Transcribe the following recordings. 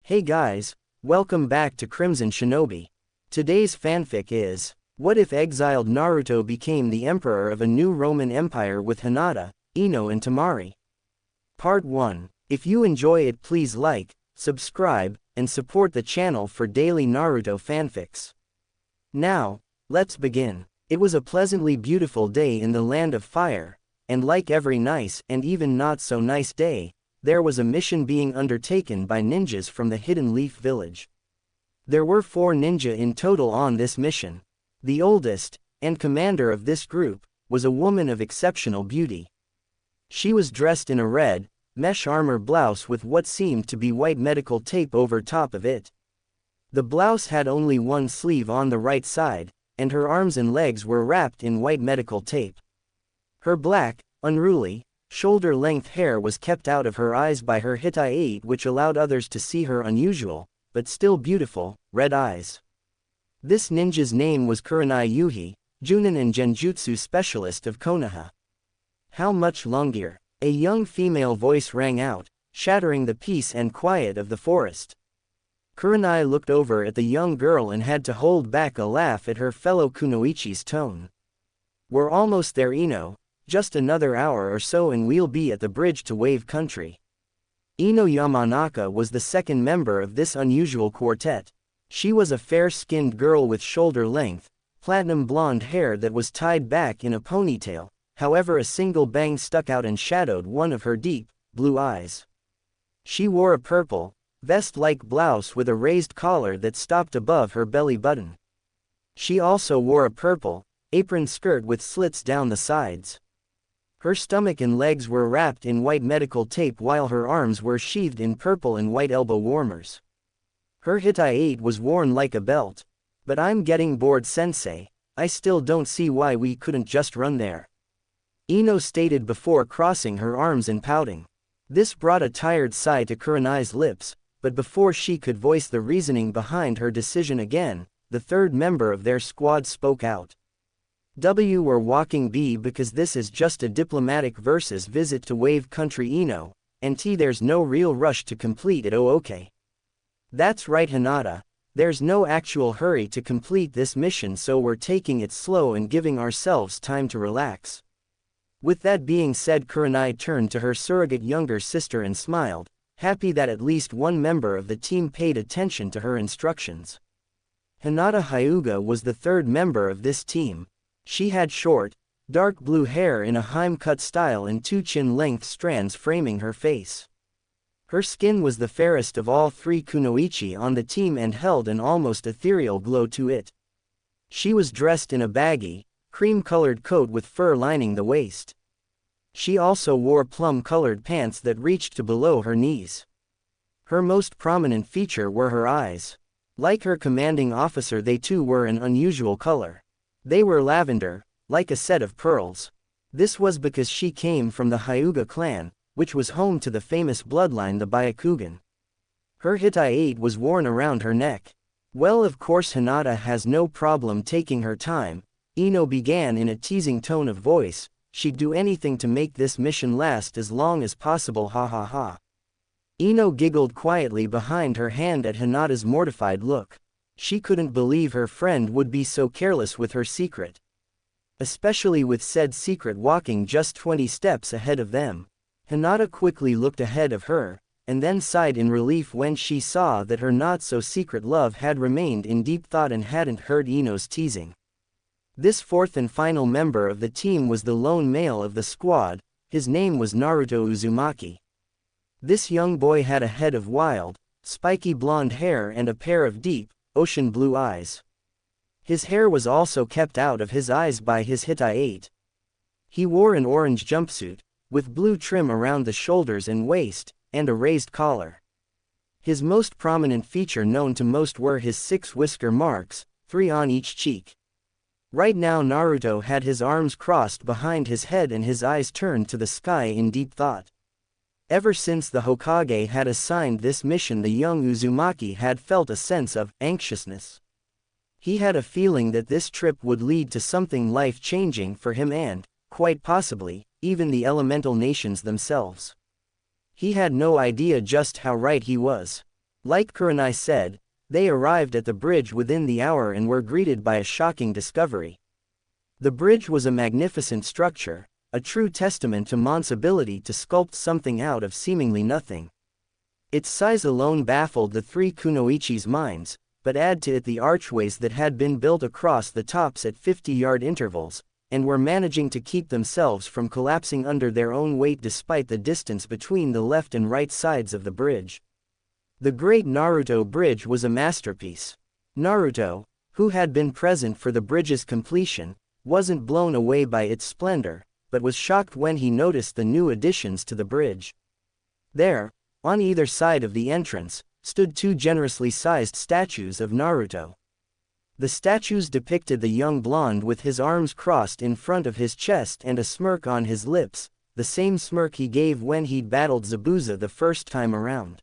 Hey guys, welcome back to Crimson Shinobi. Today's fanfic is, what if exiled Naruto became the emperor of a new Roman Empire with Hinata, Ino and Temari? Part 1. If you enjoy it, please like, subscribe, and support the channel for daily Naruto fanfics. Now, let's begin. It was a pleasantly beautiful day in the land of fire, and like every nice and even not so nice day, there was a mission being undertaken by ninjas from the Hidden Leaf Village. There were 4 ninja in total on this mission. The oldest, and commander of this group, was a woman of exceptional beauty. She was dressed in a red, mesh armor blouse with what seemed to be white medical tape over top of it. The blouse had only one sleeve on the right side, and her arms and legs were wrapped in white medical tape. Her black, unruly, shoulder-length hair was kept out of her eyes by her Hinata, which allowed others to see her unusual, but still beautiful, red eyes. This ninja's name was Kurenai Yuhi, Junin and Genjutsu specialist of Konoha. How much longer? A young female voice rang out, shattering the peace and quiet of the forest. Kurenai looked over at the young girl and had to hold back a laugh at her fellow kunoichi's tone. We're almost there, Ino. Just another hour or so and we'll be at the bridge to Wave Country. Ino Yamanaka was the second member of this unusual quartet. She was a fair-skinned girl with shoulder-length, platinum blonde hair that was tied back in a ponytail, however a single bang stuck out and shadowed one of her deep, blue eyes. She wore a purple, vest-like blouse with a raised collar that stopped above her belly button. She also wore a purple, apron skirt with slits down the sides. Her stomach and legs were wrapped in white medical tape while her arms were sheathed in purple and white elbow warmers. Her Hinata was worn like a belt. But I'm getting bored, sensei. I still don't see why we couldn't just run there. Ino stated before crossing her arms and pouting. This brought a tired sigh to Kurenai's lips, but before she could voice the reasoning behind her decision again, the third member of their squad spoke out. We're walking B because this is just a diplomatic versus visit to Wave Country, Ino, and there's no real rush to complete it. Oh okay. That's right, Hinata, there's no actual hurry to complete this mission, so we're taking it slow and giving ourselves time to relax. With that being said, Kurenai turned to her surrogate younger sister and smiled, happy that at least one member of the team paid attention to her instructions. Hinata Hyuga was the third member of this team. She had short, dark blue hair in a Heim-cut style and 2 chin-length strands framing her face. Her skin was the fairest of all 3 kunoichi on the team and held an almost ethereal glow to it. She was dressed in a baggy, cream-colored coat with fur lining the waist. She also wore plum-colored pants that reached to below her knees. Her most prominent feature were her eyes. Like her commanding officer, they too were an unusual color. They were lavender, like a set of pearls. This was because she came from the Hyuga clan, which was home to the famous bloodline the Byakugan. Her Hinata was worn around her neck. Well, of course Hinata has no problem taking her time, Ino began in a teasing tone of voice. She'd do anything to make this mission last as long as possible, ha ha ha. Ino giggled quietly behind her hand at Hinata's mortified look. She couldn't believe her friend would be so careless with her secret. Especially with said secret walking just 20 steps ahead of them. Hinata quickly looked ahead of her, and then sighed in relief when she saw that her not-so-secret love had remained in deep thought and hadn't heard Ino's teasing. This fourth and final member of the team was the lone male of the squad. His name was Naruto Uzumaki. This young boy had a head of wild, spiky blonde hair and a pair of deep, ocean blue eyes. His hair was also kept out of his eyes by his Hinata. He wore an orange jumpsuit, with blue trim around the shoulders and waist, and a raised collar. His most prominent feature known to most were his 6 whisker marks, 3 on each cheek. Right now Naruto had his arms crossed behind his head and his eyes turned to the sky in deep thought. Ever since the Hokage had assigned this mission, the young Uzumaki had felt a sense of anxiousness. He had a feeling that this trip would lead to something life-changing for him and, quite possibly, even the elemental nations themselves. He had no idea just how right he was. Like Kurenai said, they arrived at the bridge within the hour and were greeted by a shocking discovery. The bridge was a magnificent structure, a true testament to Mon's ability to sculpt something out of seemingly nothing. Its size alone baffled the three kunoichis' minds, but add to it the archways that had been built across the tops at 50-yard intervals, and were managing to keep themselves from collapsing under their own weight despite the distance between the left and right sides of the bridge. The Great Naruto Bridge was a masterpiece. Naruto, who had been present for the bridge's completion, wasn't blown away by its splendor, but was shocked when he noticed the new additions to the bridge. There, on either side of the entrance, stood two generously sized statues of Naruto. The statues depicted the young blonde with his arms crossed in front of his chest and a smirk on his lips, the same smirk he gave when he'd battled Zabuza the first time around.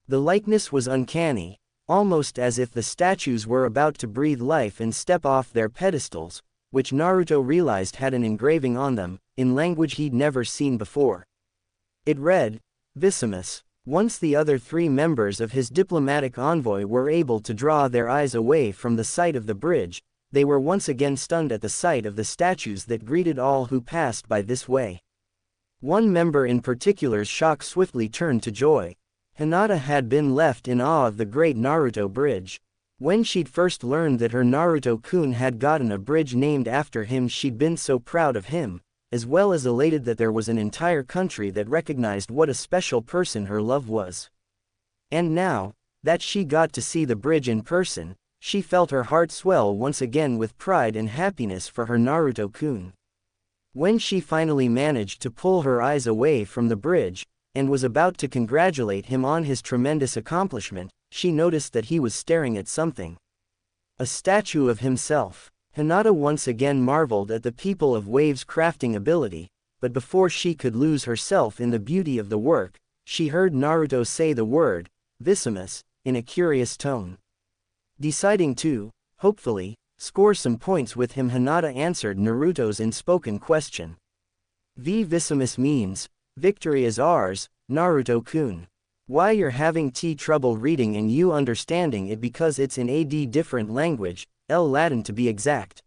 The likeness was uncanny, almost as if the statues were about to breathe life and step off their pedestals, which Naruto realized had an engraving on them, in language he'd never seen before. It read, Visimus. Once the other three members of his diplomatic envoy were able to draw their eyes away from the sight of the bridge, they were once again stunned at the sight of the statues that greeted all who passed by this way. One member in particular's shock swiftly turned to joy. Hinata had been left in awe of the Great Naruto Bridge. When she'd first learned that her Naruto-kun had gotten a bridge named after him, she'd been so proud of him, as well as elated that there was an entire country that recognized what a special person her love was. And now, that she got to see the bridge in person, she felt her heart swell once again with pride and happiness for her Naruto-kun. When she finally managed to pull her eyes away from the bridge, and was about to congratulate him on his tremendous accomplishment, she noticed that he was staring at something. A statue of himself. Hinata once again marveled at the people of Wave's crafting ability, but before she could lose herself in the beauty of the work, she heard Naruto say the word, Visimus, in a curious tone. Deciding to, hopefully, score some points with him, Hinata answered Naruto's unspoken question. Visimus means, victory is ours, Naruto-kun. Why you're having trouble reading and you understanding it because it's in a different language, Latin to be exact.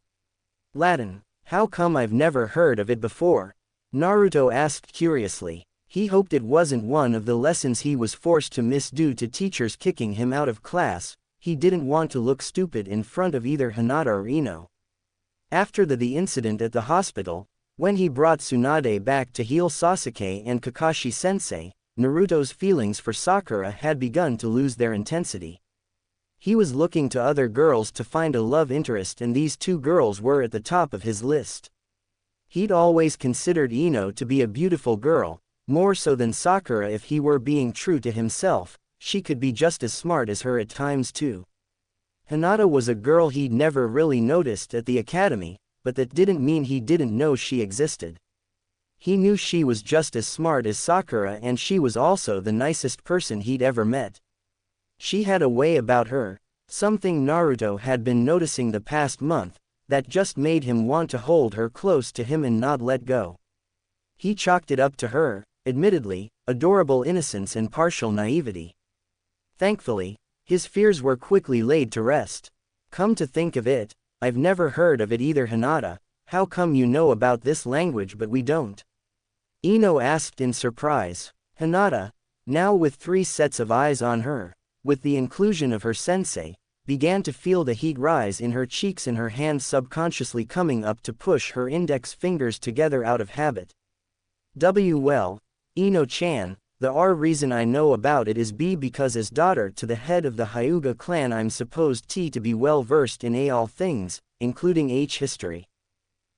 Latin, how come I've never heard of it before? Naruto asked curiously. He hoped it wasn't one of the lessons he was forced to miss due to teachers kicking him out of class. He didn't want to look stupid in front of either Hinata or Ino. After the incident at the hospital, when he brought Tsunade back to heal Sasuke and Kakashi-sensei, Naruto's feelings for Sakura had begun to lose their intensity. He was looking to other girls to find a love interest, and these two girls were at the top of his list. He'd always considered Ino to be a beautiful girl, more so than Sakura. If he were being true to himself, she could be just as smart as her at times too. Hinata was a girl he'd never really noticed at the academy, but that didn't mean he didn't know she existed. He knew she was just as smart as Sakura, and she was also the nicest person he'd ever met. She had a way about her, something Naruto had been noticing the past month, that just made him want to hold her close to him and not let go. He chalked it up to her, admittedly, adorable innocence and partial naivety. Thankfully, his fears were quickly laid to rest. Come to think of it, I've never heard of it either, Hinata. How come you know about this language but we don't? Ino asked in surprise. Hinata, now with 3 sets of eyes on her, with the inclusion of her sensei, began to feel the heat rise in her cheeks and her hands subconsciously coming up to push her index fingers together out of habit. Well, Ino-chan, the reason I know about it is because as daughter to the head of the Hyuga clan I'm supposed to be well versed in all things, including history.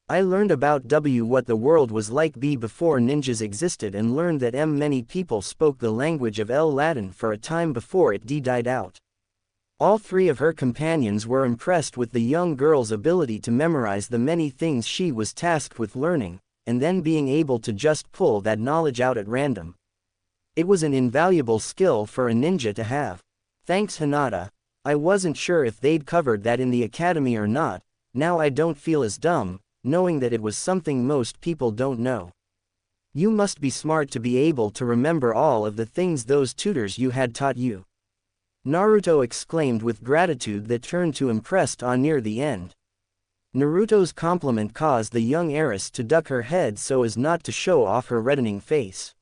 I learned about what the world was like before ninjas existed, and learned that many people spoke the language of Latin for a time before it died out. All 3 of her companions were impressed with the young girl's ability to memorize the many things she was tasked with learning, and then being able to just pull that knowledge out at random. It was an invaluable skill for a ninja to have. Thanks, Hinata. I wasn't sure if they'd covered that in the academy or not. Now I don't feel as dumb, knowing that it was something most people don't know. You must be smart to be able to remember all of the things those tutors you had taught you. Naruto exclaimed with gratitude that turned to impressed awe near the end. Naruto's compliment caused the young heiress to duck her head so as not to show off her reddening face.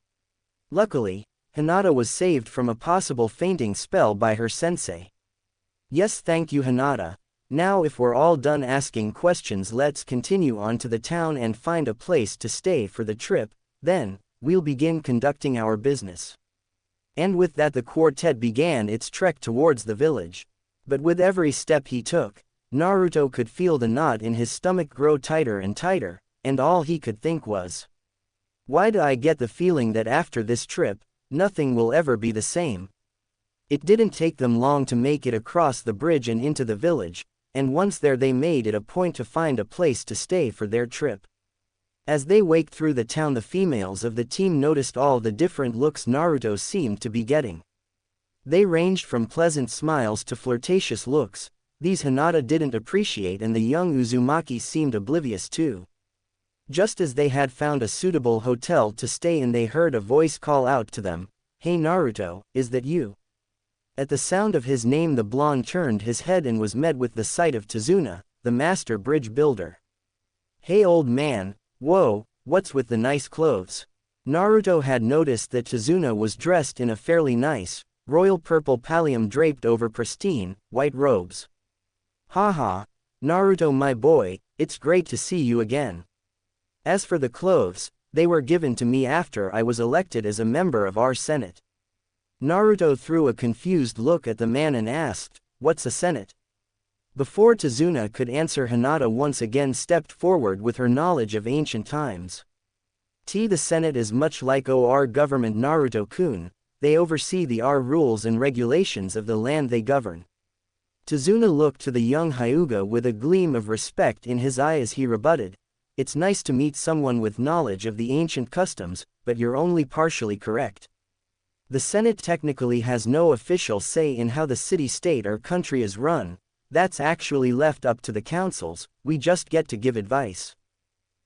Luckily, Hinata was saved from a possible fainting spell by her sensei. Yes, thank you, Hinata. Now if we're all done asking questions, let's continue on to the town and find a place to stay for the trip, then we'll begin conducting our business. And with that the quartet began its trek towards the village. But with every step he took, Naruto could feel the knot in his stomach grow tighter and tighter, and all he could think was, why do I get the feeling that after this trip, nothing will ever be the same? It didn't take them long to make it across the bridge and into the village, and once there they made it a point to find a place to stay for their trip. As they waked through the town, the females of the team noticed all the different looks Naruto seemed to be getting. They ranged from pleasant smiles to flirtatious looks. These Hinata didn't appreciate, and the young Uzumaki seemed oblivious too. Just as they had found a suitable hotel to stay in, they heard a voice call out to them, "Hey Naruto, is that you?" At the sound of his name the blonde turned his head and was met with the sight of Tazuna, the master bridge builder. "Hey old man, whoa, what's with the nice clothes?" Naruto had noticed that Tazuna was dressed in a fairly nice, royal purple pallium draped over pristine, white robes. "Haha, Naruto my boy, it's great to see you again. As for the clothes, they were given to me after I was elected as a member of our Senate." Naruto threw a confused look at the man and asked, "What's a Senate?" Before Tazuna could answer, Hinata once again stepped forward with her knowledge of ancient times. The Senate is much like our government, Naruto-kun. They oversee the rules and regulations of the land they govern. Tazuna looked to the young Hyuga with a gleam of respect in his eye as he rebutted, "It's nice to meet someone with knowledge of the ancient customs, but you're only partially correct. The Senate technically has no official say in how the city-state or country is run. That's actually left up to the councils, we just get to give advice."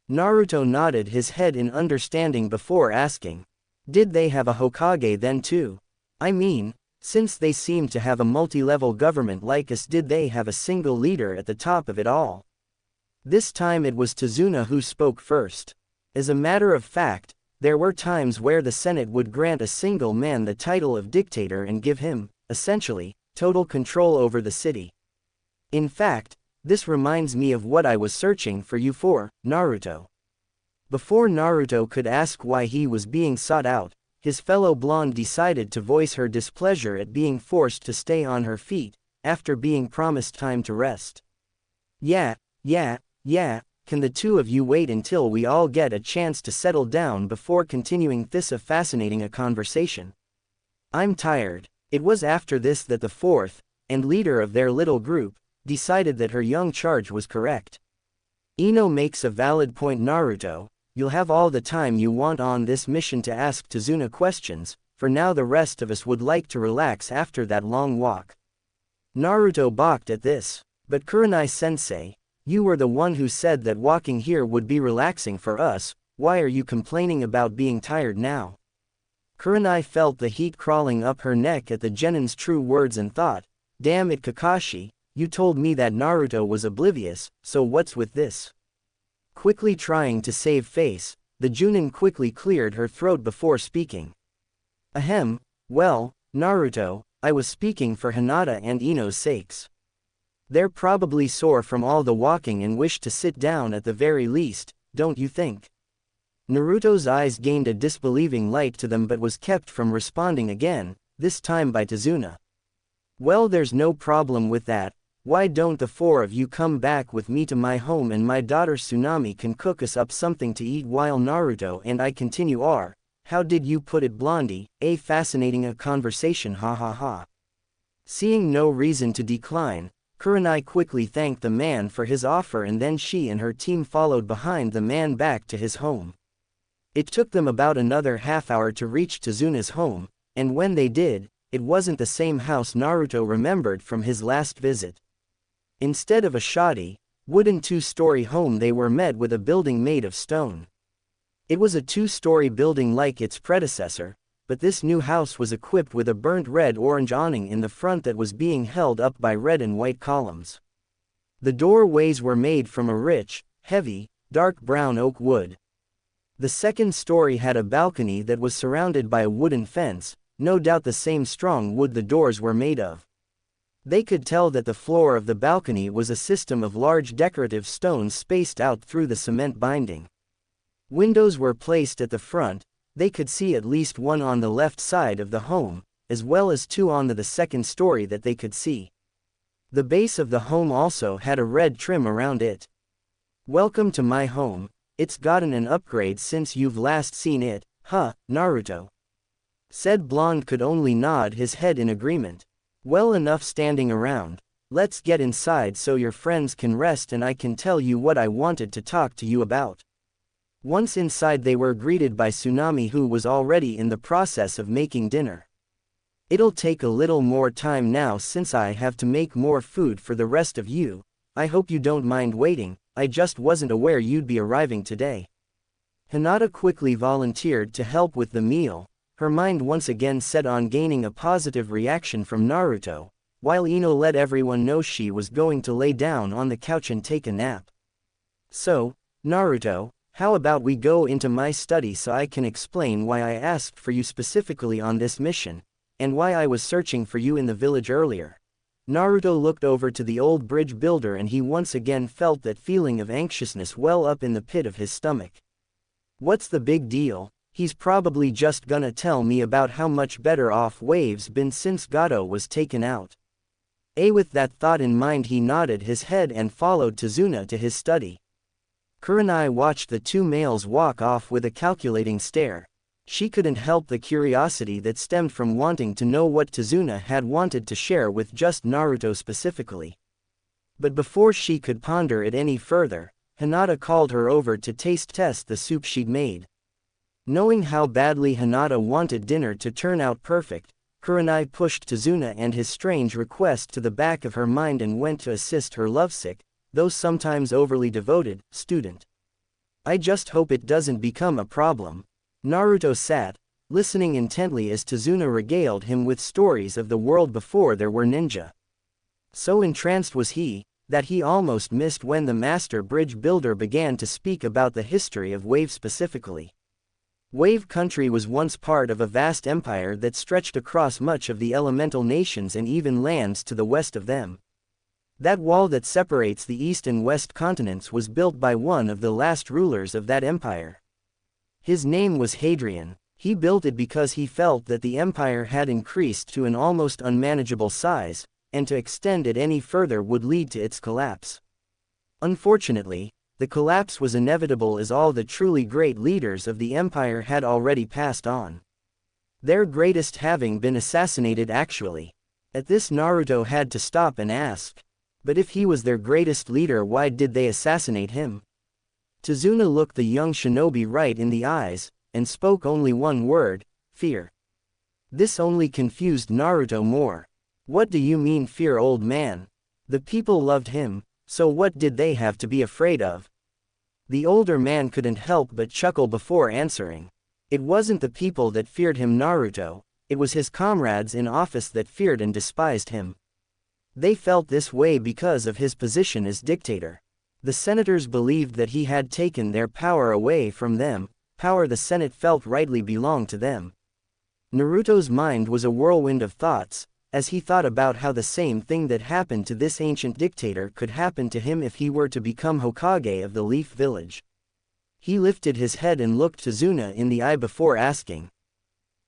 Naruto nodded his head in understanding before asking, "Did they have a Hokage then too? I mean, since they seem to have a multi-level government like us, did they have a single leader at the top of it all?" This time it was Tazuna who spoke first. As a matter of fact, there were times where the Senate would grant a single man the title of dictator and give him, essentially, total control over the city. In fact, this reminds me of what I was searching for you for, Naruto. Before Naruto could ask why he was being sought out, his fellow blonde decided to voice her displeasure at being forced to stay on her feet, after being promised time to rest. Yeah, can the two of you wait until we all get a chance to settle down before continuing this fascinating conversation? I'm tired. It was after this that the fourth, and leader of their little group, decided that her young charge was correct. "Ino makes a valid point, Naruto. You'll have all the time you want on this mission to ask Tazuna questions. For now the rest of us would like to relax after that long walk." Naruto balked at this. "But Kurenai-sensei, you were the one who said that walking here would be relaxing for us. Why are you complaining about being tired now?" Kurenai felt the heat crawling up her neck at the genin's true words and thought, "Damn it, Kakashi, you told me that Naruto was oblivious, so what's with this?" Quickly trying to save face, the Junin quickly cleared her throat before speaking. "Ahem, well, Naruto, I was speaking for Hinata and Ino's sakes. They're probably sore from all the walking and wish to sit down at the very least, don't you think?" Naruto's eyes gained a disbelieving light to them but was kept from responding again, this time by Tazuna. "Well, there's no problem with that. Why don't the four of you come back with me to my home and my daughter Tsunami can cook us up something to eat while Naruto and I continue our, how did you put it, Blondie, a fascinating conversation, ha ha ha." Seeing no reason to decline, Kurenai quickly thanked the man for his offer and then she and her team followed behind the man back to his home. It took them about another half hour to reach Tazuna's home, and when they did, it wasn't the same house Naruto remembered from his last visit. Instead of a shoddy, wooden two-story home, they were met with a building made of stone. It was a two-story building like its predecessor, but this new house was equipped with a burnt red-orange awning in the front that was being held up by red and white columns. The doorways were made from a rich, heavy, dark brown oak wood. The second story had a balcony that was surrounded by a wooden fence, no doubt the same strong wood the doors were made of. They could tell that the floor of the balcony was a system of large decorative stones spaced out through the cement binding. Windows were placed at the front. They could see at least one on the left side of the home, as well as two on the second story that they could see. The base of the home also had a red trim around it. "Welcome to my home. It's gotten an upgrade since you've last seen it, huh, Naruto?" Said Blonde could only nod his head in agreement. "Well enough standing around. Let's get inside so your friends can rest and I can tell you what I wanted to talk to you about." Once inside they were greeted by Tsunami, who was already in the process of making dinner. "It'll take a little more time now since I have to make more food for the rest of you. I hope you don't mind waiting, I just wasn't aware you'd be arriving today." Hinata quickly volunteered to help with the meal, her mind once again set on gaining a positive reaction from Naruto, while Ino let everyone know she was going to lay down on the couch and take a nap. "So, Naruto, how about we go into my study so I can explain why I asked for you specifically on this mission, and why I was searching for you in the village earlier." Naruto looked over to the old bridge builder and he once again felt that feeling of anxiousness well up in the pit of his stomach. What's the big deal? He's probably just gonna tell me about how much better off Wave's been since Gato was taken out. With that thought in mind he nodded his head and followed Tazuna to his study. Kurenai watched the two males walk off with a calculating stare. She couldn't help the curiosity that stemmed from wanting to know what Tazuna had wanted to share with just Naruto specifically. But before she could ponder it any further, Hinata called her over to taste test the soup she'd made. Knowing how badly Hinata wanted dinner to turn out perfect, Kurenai pushed Tazuna and his strange request to the back of her mind and went to assist her lovesick, though sometimes overly devoted, student. "I just hope it doesn't become a problem." Naruto sat, listening intently as Tazuna regaled him with stories of the world before there were ninja. So entranced was he, that he almost missed when the master bridge builder began to speak about the history of Wave specifically. Wave Country was once part of a vast empire that stretched across much of the elemental nations and even lands to the west of them. That wall that separates the east and west continents was built by one of the last rulers of that empire. His name was Hadrian. He built it because he felt that the empire had increased to an almost unmanageable size, and to extend it any further would lead to its collapse. Unfortunately, the collapse was inevitable as all the truly great leaders of the empire had already passed on. Their greatest having been assassinated actually. At this Naruto had to stop and ask. But if he was their greatest leader, why did they assassinate him? Tazuna looked the young shinobi right in the eyes, and spoke only one word: fear. This only confused Naruto more. "What do you mean fear, old man? The people loved him, so what did they have to be afraid of?" The older man couldn't help but chuckle before answering. "It wasn't the people that feared him, Naruto, it was his comrades in office that feared and despised him. They felt this way because of his position as dictator. The senators believed that he had taken their power away from them, power the Senate felt rightly belonged to them." Naruto's mind was a whirlwind of thoughts, as he thought about how the same thing that happened to this ancient dictator could happen to him if he were to become Hokage of the Leaf Village. He lifted his head and looked Tazuna in the eye before asking.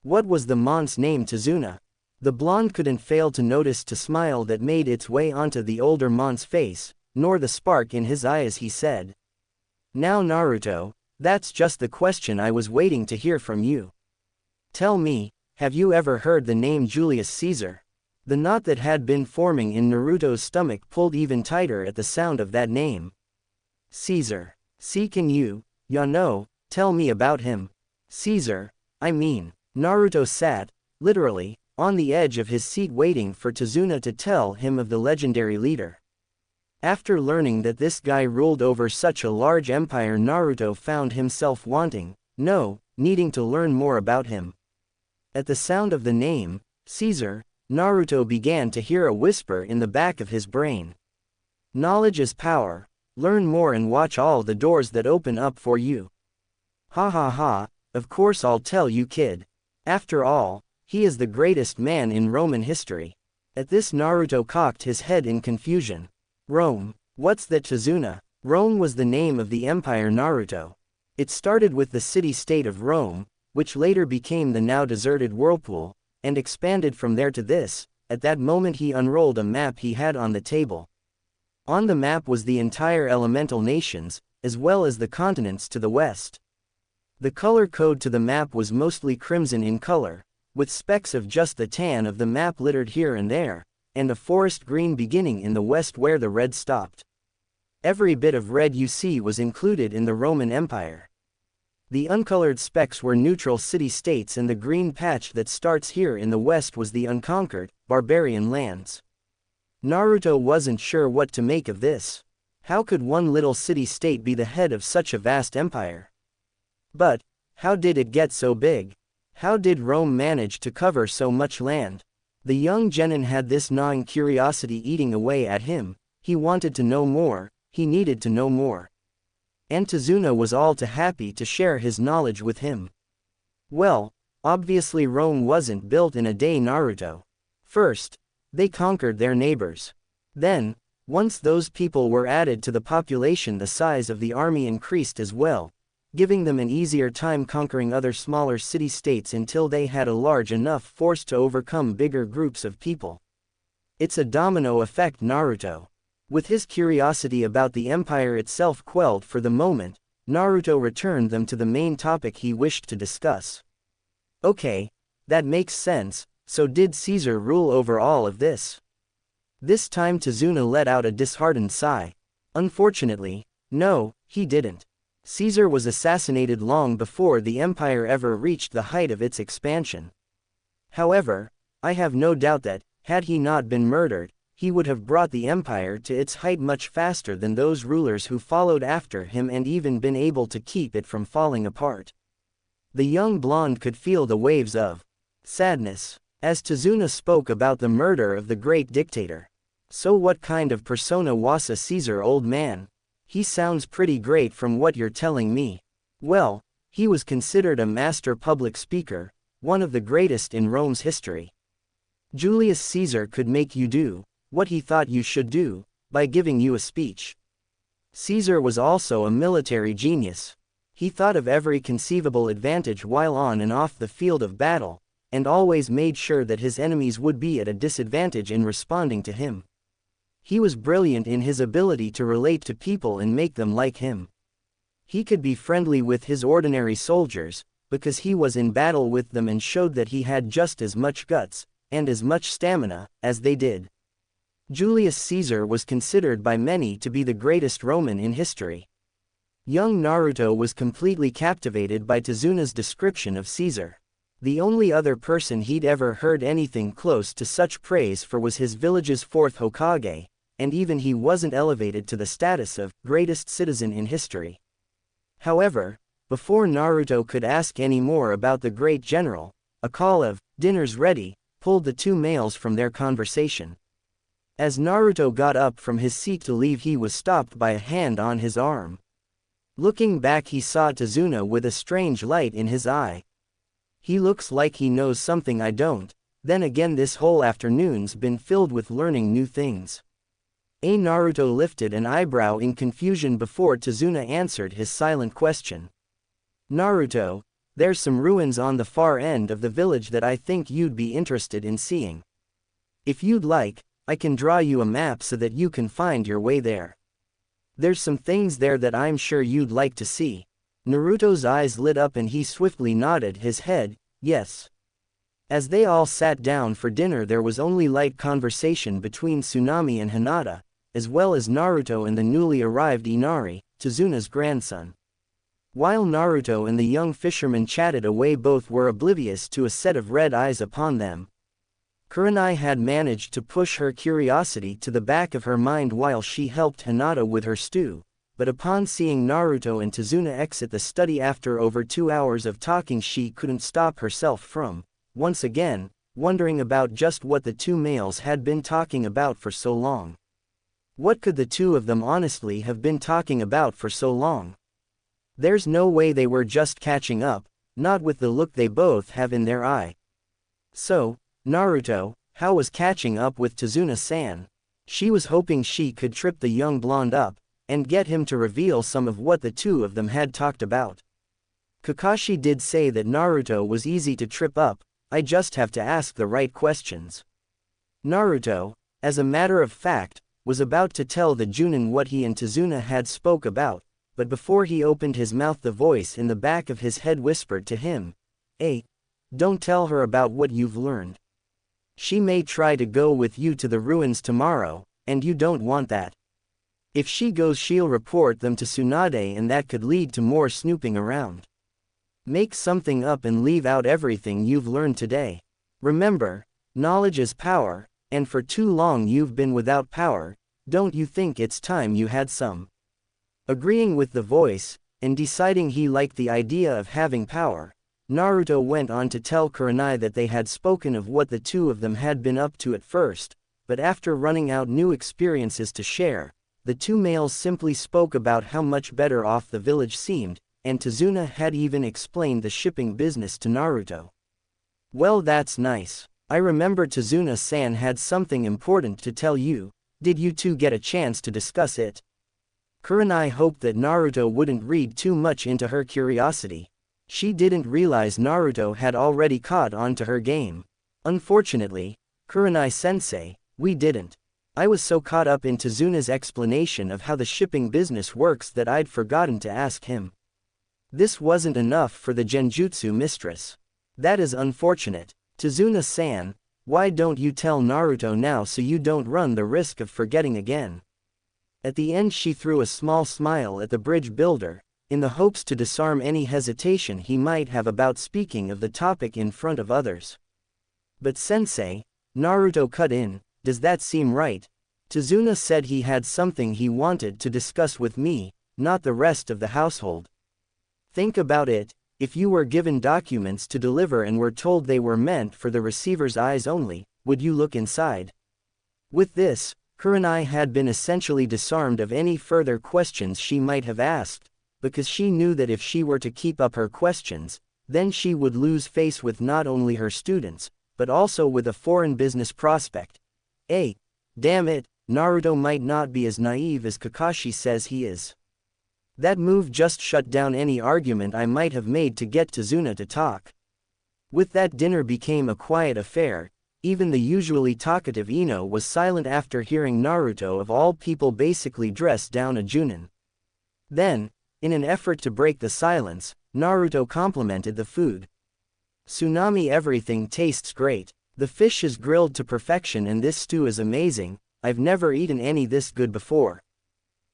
"What was the mon's name, Tazuna?" The blonde couldn't fail to notice the smile that made its way onto the older mon's face, nor the spark in his eye as he said. "Now Naruto, that's just the question I was waiting to hear from you. Tell me, have you ever heard the name Julius Caesar?" The knot that had been forming in Naruto's stomach pulled even tighter at the sound of that name. "Caesar. Can you, tell me about him?" "Caesar, I mean." Naruto sat, literally, on the edge of his seat waiting for Tazuna to tell him of the legendary leader. After learning that this guy ruled over such a large empire, Naruto found himself needing to learn more about him. At the sound of the name, Caesar, Naruto began to hear a whisper in the back of his brain. Knowledge is power. Learn more and watch all the doors that open up for you. Ha ha ha, of course I'll tell you, kid. After all, he is the greatest man in Roman history. At this, Naruto cocked his head in confusion. Rome, what's that, Tazuna? Rome was the name of the empire Naruto. It started with the city-state of Rome, which later became the now deserted Whirlpool, and expanded from there to this. At that moment he unrolled a map he had on the table. On the map was the entire elemental nations, as well as the continents to the west. The color code to the map was mostly crimson in color, with specks of just the tan of the map littered here and there, and a forest green beginning in the west where the red stopped. Every bit of red you see was included in the Roman Empire. The uncolored specks were neutral city-states, and the green patch that starts here in the west was the unconquered, barbarian lands. Naruto wasn't sure what to make of this. How could one little city-state be the head of such a vast empire? But, how did it get so big? How did Rome manage to cover so much land? The young genin had this gnawing curiosity eating away at him. He wanted to know more, he needed to know more. And Tazuna was all too happy to share his knowledge with him. Well, obviously Rome wasn't built in a day, Naruto. First, they conquered their neighbors. Then, once those people were added to the population, the size of the army increased as well, giving them an easier time conquering other smaller city-states until they had a large enough force to overcome bigger groups of people. It's a domino effect, Naruto. With his curiosity about the empire itself quelled for the moment, Naruto returned them to the main topic he wished to discuss. Okay, that makes sense. So did Caesar rule over all of this? This time Tazuna let out a disheartened sigh. Unfortunately, no, he didn't. Caesar was assassinated long before the empire ever reached the height of its expansion. However, I have no doubt that, had he not been murdered, he would have brought the empire to its height much faster than those rulers who followed after him, and even been able to keep it from falling apart. The young blonde could feel the waves of sadness as Tazuna spoke about the murder of the great dictator. So what kind of persona was a Caesar, old man? He sounds pretty great from what you're telling me. Well, he was considered a master public speaker, one of the greatest in Rome's history. Julius Caesar could make you do what he thought you should do by giving you a speech. Caesar was also a military genius. He thought of every conceivable advantage while on and off the field of battle, and always made sure that his enemies would be at a disadvantage in responding to him. He was brilliant in his ability to relate to people and make them like him. He could be friendly with his ordinary soldiers, because he was in battle with them and showed that he had just as much guts, and as much stamina, as they did. Julius Caesar was considered by many to be the greatest Roman in history. Young Naruto was completely captivated by Tazuna's description of Caesar. The only other person he'd ever heard anything close to such praise for was his village's fourth Hokage, and even he wasn't elevated to the status of greatest citizen in history. However, before Naruto could ask any more about the great general, a call of "dinner's ready" pulled the two males from their conversation. As Naruto got up from his seat to leave, he was stopped by a hand on his arm. Looking back, he saw Tazuna with a strange light in his eye. He looks like he knows something I don't. Then again, this whole afternoon's been filled with learning new things. Naruto lifted an eyebrow in confusion before Tazuna answered his silent question. Naruto, there's some ruins on the far end of the village that I think you'd be interested in seeing. If you'd like, I can draw you a map so that you can find your way there. There's some things there that I'm sure you'd like to see. Naruto's eyes lit up and he swiftly nodded his head, yes. As they all sat down for dinner, there was only light conversation between Tsunami and Hinata, as well as Naruto and the newly arrived Inari, Tazuna's grandson. While Naruto and the young fisherman chatted away, both were oblivious to a set of red eyes upon them. Kurenai had managed to push her curiosity to the back of her mind while she helped Hinata with her stew, but upon seeing Naruto and Tazuna exit the study after over 2 hours of talking, she couldn't stop herself from once again, wondering about just what the two males had been talking about for so long. What could the two of them honestly have been talking about for so long? There's no way they were just catching up, not with the look they both have in their eye. So, Naruto, how was catching up with Tazuna-san? She was hoping she could trip the young blonde up, and get him to reveal some of what the two of them had talked about. Kakashi did say that Naruto was easy to trip up, I just have to ask the right questions. Naruto, as a matter of fact, was about to tell the Junin what he and Tazuna had spoke about, but before he opened his mouth the voice in the back of his head whispered to him, "Hey, don't tell her about what you've learned. She may try to go with you to the ruins tomorrow, and you don't want that. If she goes she'll report them to Tsunade and that could lead to more snooping around. Make something up and leave out everything you've learned today. Remember, knowledge is power, and for too long you've been without power, don't you think it's time you had some?" Agreeing with the voice, and deciding he liked the idea of having power, Naruto went on to tell Kurenai that they had spoken of what the two of them had been up to at first, but after running out new experiences to share, the two males simply spoke about how much better off the village seemed, and Tazuna had even explained the shipping business to Naruto. "Well, that's nice. I remember Tazuna-san had something important to tell you. Did you two get a chance to discuss it?" Kurenai hoped that Naruto wouldn't read too much into her curiosity. She didn't realize Naruto had already caught on to her game. "Unfortunately, Kurenai-sensei, we didn't. I was so caught up in Tazuna's explanation of how the shipping business works that I'd forgotten to ask him. This wasn't enough for the Genjutsu mistress. That is unfortunate. Tazuna-san, why don't you tell Naruto now so you don't run the risk of forgetting again?" At the end she threw a small smile at the bridge builder, in the hopes to disarm any hesitation he might have about speaking of the topic in front of others. "But sensei," Naruto cut in, "does that seem right? Tazuna said he had something he wanted to discuss with me, not the rest of the household. Think about it, if you were given documents to deliver and were told they were meant for the receiver's eyes only, would you look inside?" With this, Kurenai had been essentially disarmed of any further questions she might have asked, because she knew that if she were to keep up her questions, then she would lose face with not only her students, but also with a foreign business prospect. Damn it, Naruto might not be as naive as Kakashi says he is. That move just shut down any argument I might have made to get Tazuna to talk. With that, dinner became a quiet affair. Even the usually talkative Ino was silent after hearing Naruto of all people basically dress down a Junin. Then, in an effort to break the silence, Naruto complimented the food. "Tsunami, everything tastes great. The fish is grilled to perfection and this stew is amazing. I've never eaten any this good before."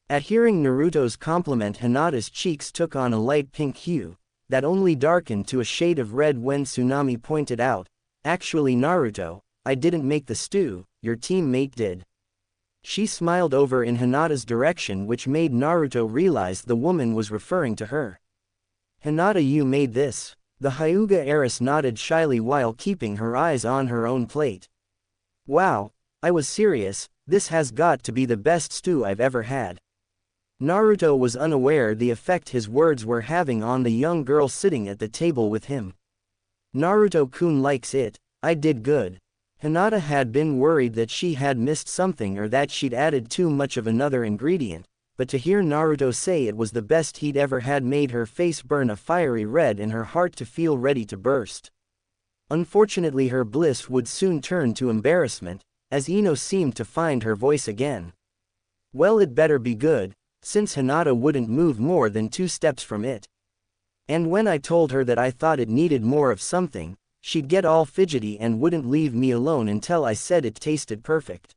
At hearing Naruto's compliment, Hinata's cheeks took on a light pink hue, that only darkened to a shade of red when Tsunami pointed out, "Actually Naruto, I didn't make the stew, your teammate did." She smiled over in Hinata's direction, which made Naruto realize the woman was referring to her. "Hinata, you made this?" The Hyuga heiress nodded shyly while keeping her eyes on her own plate. "Wow, I was serious, this has got to be the best stew I've ever had." Naruto was unaware the effect his words were having on the young girl sitting at the table with him. "Naruto-kun likes it, I did good." Hinata had been worried that she had missed something or that she'd added too much of another ingredient, but to hear Naruto say it was the best he'd ever had made her face burn a fiery red and her heart to feel ready to burst. Unfortunately, her bliss would soon turn to embarrassment, as Ino seemed to find her voice again. "Well, it better be good, since Hinata wouldn't move more than 2 steps from it. And when I told her that I thought it needed more of something, she'd get all fidgety and wouldn't leave me alone until I said it tasted perfect.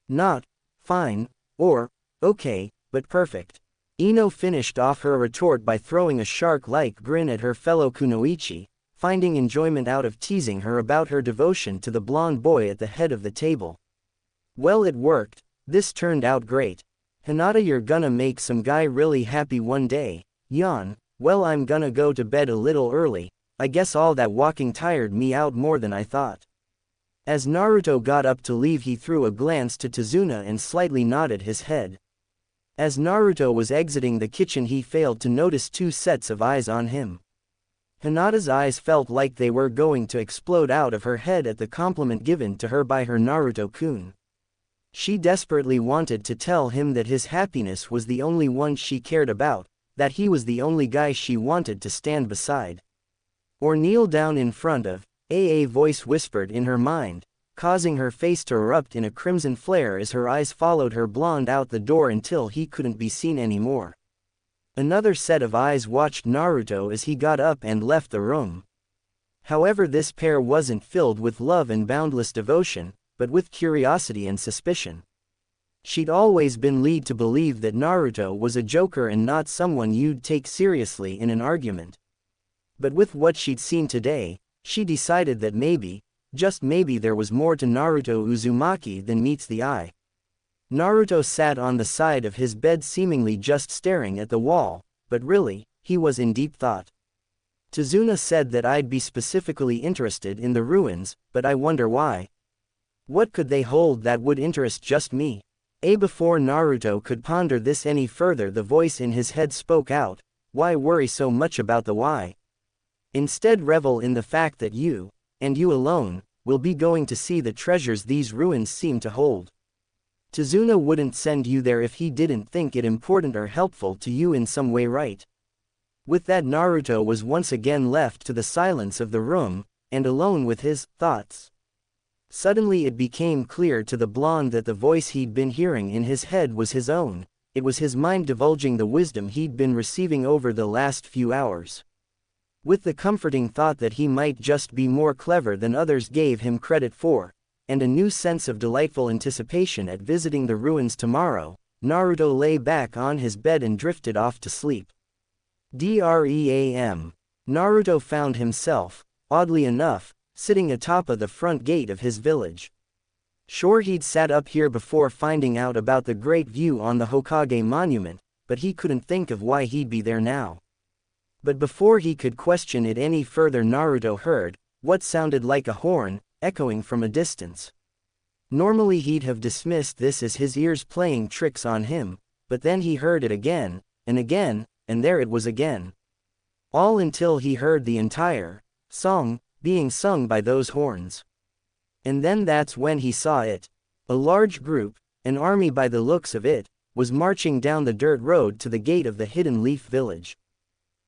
Not fine, or okay, but perfect." Ino finished off her retort by throwing a shark-like grin at her fellow kunoichi, finding enjoyment out of teasing her about her devotion to the blonde boy at the head of the table. "Well, it worked, this turned out great. Hinata, you're gonna make some guy really happy one day." Yawn. "Well, I'm gonna go to bed a little early, I guess all that walking tired me out more than I thought. As Naruto got up to leave, he threw a glance to Tazuna and slightly nodded his head. As Naruto was exiting the kitchen, he failed to notice two sets of eyes on him. Hinata's eyes felt like they were going to explode out of her head at the compliment given to her by her Naruto-kun. She desperately wanted to tell him that his happiness was the only one she cared about, that he was the only guy she wanted to stand beside. Or kneel down in front of. A voice whispered in her mind, causing her face to erupt in a crimson flare as her eyes followed her blonde out the door until he couldn't be seen anymore. Another set of eyes watched Naruto as he got up and left the room. However, this pair wasn't filled with love and boundless devotion, but with curiosity and suspicion. She'd always been led to believe that Naruto was a joker and not someone you'd take seriously in an argument. But with what she'd seen today, she decided that maybe, just maybe, there was more to Naruto Uzumaki than meets the eye. Naruto sat on the side of his bed seemingly just staring at the wall, but really, he was in deep thought. Tazuna said that I'd be specifically interested in the ruins, but I wonder why. What could they hold that would interest just me? Before Naruto could ponder this any further, the voice in his head spoke out, why worry so much about the why? Instead, revel in the fact that you, and you alone, will be going to see the treasures these ruins seem to hold. Tazuna wouldn't send you there if he didn't think it important or helpful to you in some way, right? With that, Naruto was once again left to the silence of the room, and alone with his thoughts. Suddenly it became clear to the blonde that the voice he'd been hearing in his head was his own. It was his mind divulging the wisdom he'd been receiving over the last few hours. With the comforting thought that he might just be more clever than others gave him credit for, and a new sense of delightful anticipation at visiting the ruins tomorrow, Naruto lay back on his bed and drifted off to sleep. Dream. Naruto found himself, oddly enough, sitting atop of the front gate of his village. Sure, he'd sat up here before finding out about the great view on the Hokage monument, but he couldn't think of why he'd be there now. But before he could question it any further, Naruto heard what sounded like a horn, echoing from a distance. Normally he'd have dismissed this as his ears playing tricks on him, but then he heard it again, and there it was again. All until he heard the entire song being sung by those horns. And then that's when he saw it. A large group, an army by the looks of it, was marching down the dirt road to the gate of the Hidden Leaf Village.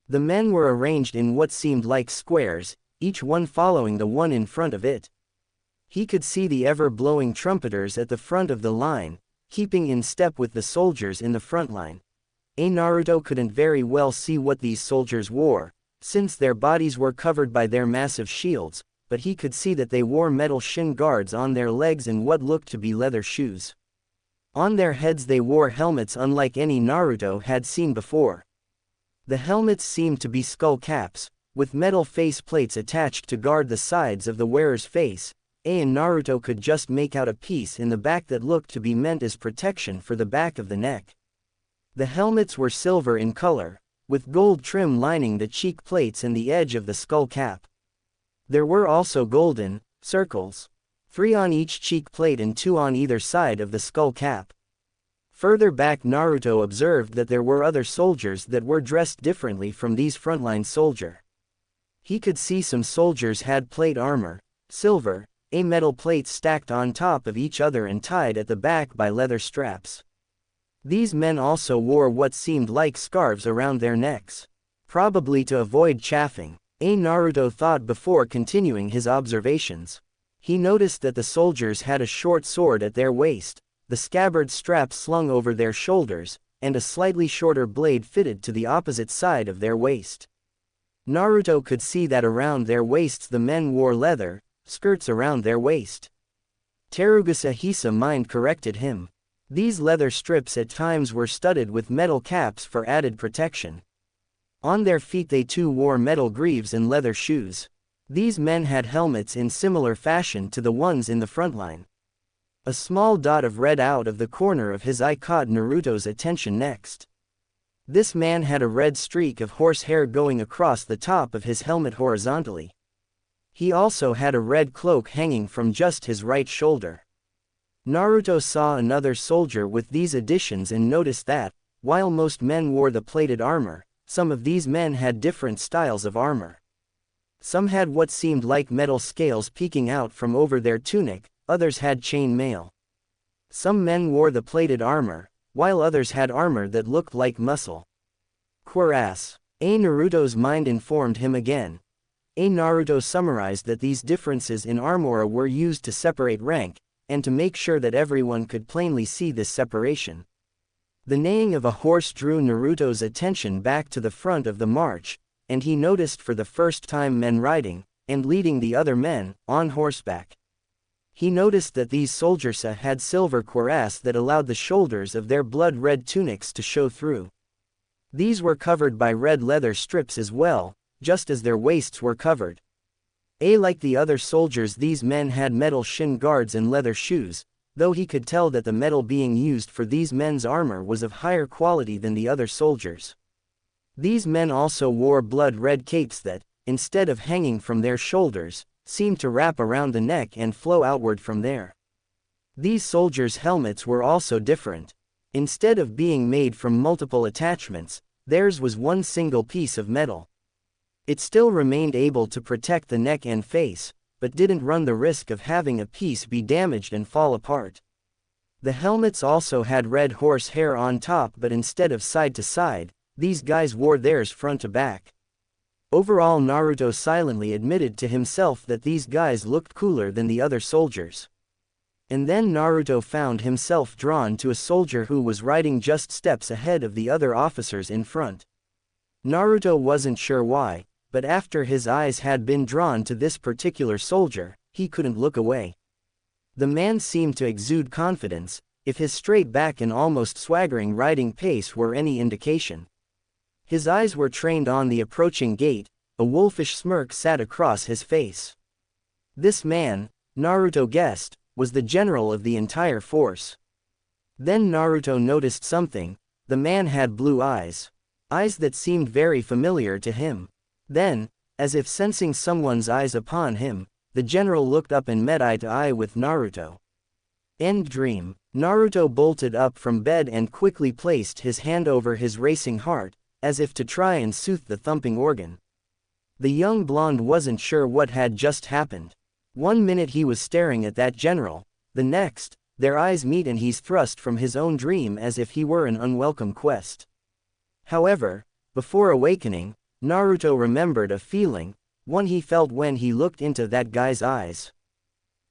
The men were arranged in what seemed like squares, each one following the one in front of it. He could see the ever-blowing trumpeters at the front of the line, keeping in step with the soldiers in the front line. Naruto couldn't very well see what these soldiers wore, since their bodies were covered by their massive shields, but he could see that they wore metal shin guards on their legs and what looked to be leather shoes. On their heads they wore helmets unlike any Naruto had seen before. The helmets seemed to be skull caps, with metal face plates attached to guard the sides of the wearer's face, and Naruto could just make out a piece in the back that looked to be meant as protection for the back of the neck. The helmets were silver in color, with gold trim lining the cheek plates and the edge of the skull cap. There were also golden circles, 3 on each cheek plate and 2 on either side of the skull cap. Further back, Naruto observed that there were other soldiers that were dressed differently from these frontline soldiers. He could see some soldiers had plate armor, silver, metal plates stacked on top of each other and tied at the back by leather straps. These men also wore what seemed like scarves around their necks, probably to avoid chafing. Naruto thought before continuing his observations. He noticed that the soldiers had a short sword at their waist, the scabbard strap slung over their shoulders, and a slightly shorter blade fitted to the opposite side of their waist. Naruto could see that around their waists the men wore leather skirts around their waist. Terugusa Hisa mind corrected him. These leather strips at times were studded with metal caps for added protection. On their feet they too wore metal greaves and leather shoes. These men had helmets in similar fashion to the ones in the front line. A small dot of red out of the corner of his eye caught Naruto's attention next. This man had a red streak of horsehair going across the top of his helmet horizontally. He also had a red cloak hanging from just his right shoulder. Naruto saw another soldier with these additions and noticed that, while most men wore the plated armor, some of these men had different styles of armor. Some had what seemed like metal scales peeking out from over their tunic, others had chain mail. Some men wore the plated armor, while others had armor that looked like muscle. Cuirass. Naruto's mind informed him again. Naruto summarized that these differences in armor were used to separate rank, and to make sure that everyone could plainly see this separation. The neighing of a horse drew Naruto's attention back to the front of the march, and he noticed for the first time men riding, and leading the other men, on horseback. He noticed that these soldiers had silver cuirass that allowed the shoulders of their blood-red tunics to show through. These were covered by red leather strips as well, just as their waists were covered. Like the other soldiers, these men had metal shin guards and leather shoes, though he could tell that the metal being used for these men's armor was of higher quality than the other soldiers. These men also wore blood-red capes that, instead of hanging from their shoulders, seemed to wrap around the neck and flow outward from there. These soldiers' helmets were also different. Instead of being made from multiple attachments, theirs was one single piece of metal. It still remained able to protect the neck and face, but didn't run the risk of having a piece be damaged and fall apart. The helmets also had red horse hair on top, but instead of side to side, these guys wore theirs front to back. Overall, Naruto silently admitted to himself that these guys looked cooler than the other soldiers. And then Naruto found himself drawn to a soldier who was riding just steps ahead of the other officers in front. Naruto wasn't sure why, but after his eyes had been drawn to this particular soldier, he couldn't look away. The man seemed to exude confidence, if his straight back and almost swaggering riding pace were any indication. His eyes were trained on the approaching gate, a wolfish smirk sat across his face. This man, Naruto guessed, was the general of the entire force. Then Naruto noticed something. The man had blue eyes. Eyes that seemed very familiar to him. Then, as if sensing someone's eyes upon him, the general looked up and met eye to eye with Naruto. End dream. Naruto bolted up from bed and quickly placed his hand over his racing heart, as if to try and soothe the thumping organ. The young blonde wasn't sure what had just happened. One minute he was staring at that general, the next, their eyes meet and he's thrust from his own dream as if he were an unwelcome quest. However, before awakening, Naruto remembered a feeling, one he felt when he looked into that guy's eyes.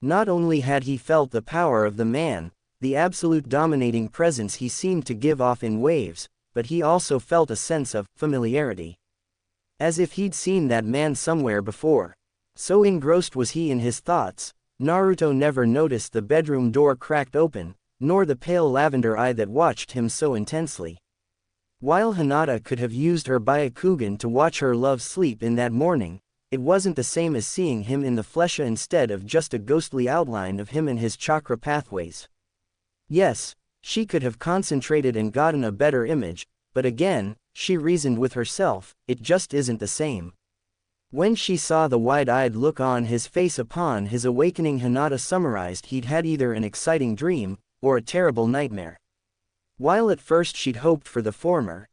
Not only had he felt the power of the man, the absolute dominating presence he seemed to give off in waves, but he also felt a sense of familiarity. As if he'd seen that man somewhere before. So engrossed was he in his thoughts, Naruto never noticed the bedroom door cracked open, nor the pale lavender eye that watched him so intensely. While Hinata could have used her Byakugan to watch her love sleep in that morning, it wasn't the same as seeing him in the flesh instead of just a ghostly outline of him and his chakra pathways. Yes, she could have concentrated and gotten a better image, but again, she reasoned with herself, it just isn't the same. When she saw the wide-eyed look on his face upon his awakening, Hinata summarized he'd had either an exciting dream, or a terrible nightmare. While at first she'd hoped for the former,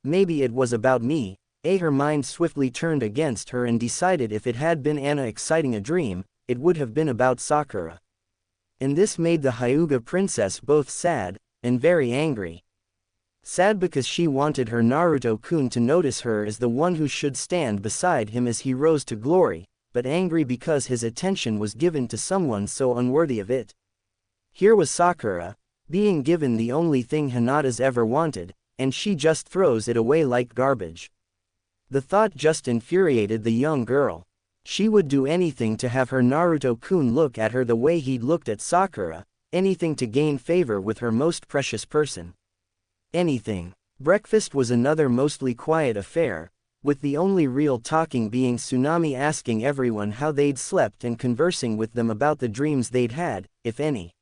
maybe it was about me, her mind swiftly turned against her and decided if it had been an exciting a dream, it would have been about Sakura. And this made the Hyuga princess both sad, and very angry. Sad because she wanted her Naruto-kun to notice her as the one who should stand beside him as he rose to glory, but angry because his attention was given to someone so unworthy of it. Here was Sakura, being given the only thing Hinata's ever wanted, and she just throws it away like garbage. The thought just infuriated the young girl. She would do anything to have her Naruto-kun look at her the way he'd looked at Sakura, anything to gain favor with her most precious person. Anything. Breakfast was another mostly quiet affair, with the only real talking being Tsunami asking everyone how they'd slept and conversing with them about the dreams they'd had, if any.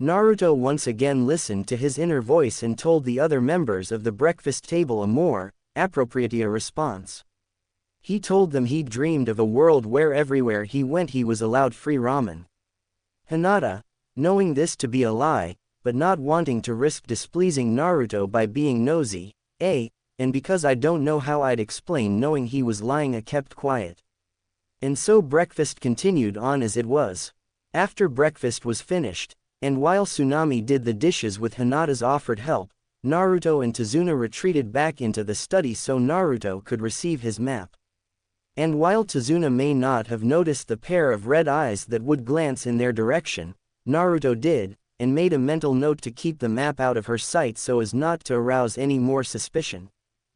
Naruto once again listened to his inner voice and told the other members of the breakfast table a more appropriate response. He told them he'd dreamed of a world where everywhere he went he was allowed free ramen. Hinata, knowing this to be a lie, but not wanting to risk displeasing Naruto by being nosy, and because I don't know how I'd explain knowing he was lying, kept quiet. And so breakfast continued on as it was. After breakfast was finished, and while Tsunami did the dishes with Hinata's offered help, Naruto and Tazuna retreated back into the study so Naruto could receive his map. And while Tazuna may not have noticed the pair of red eyes that would glance in their direction, Naruto did, and made a mental note to keep the map out of her sight so as not to arouse any more suspicion.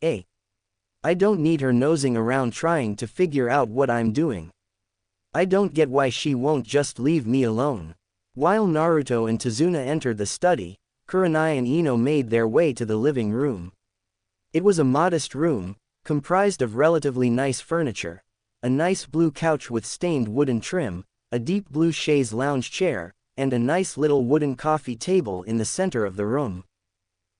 I don't need her nosing around trying to figure out what I'm doing. I don't get why she won't just leave me alone. While Naruto and Tazuna entered the study, Kurenai and Ino made their way to the living room. It was a modest room, comprised of relatively nice furniture, a nice blue couch with stained wooden trim, a deep blue chaise lounge chair, and a nice little wooden coffee table in the center of the room.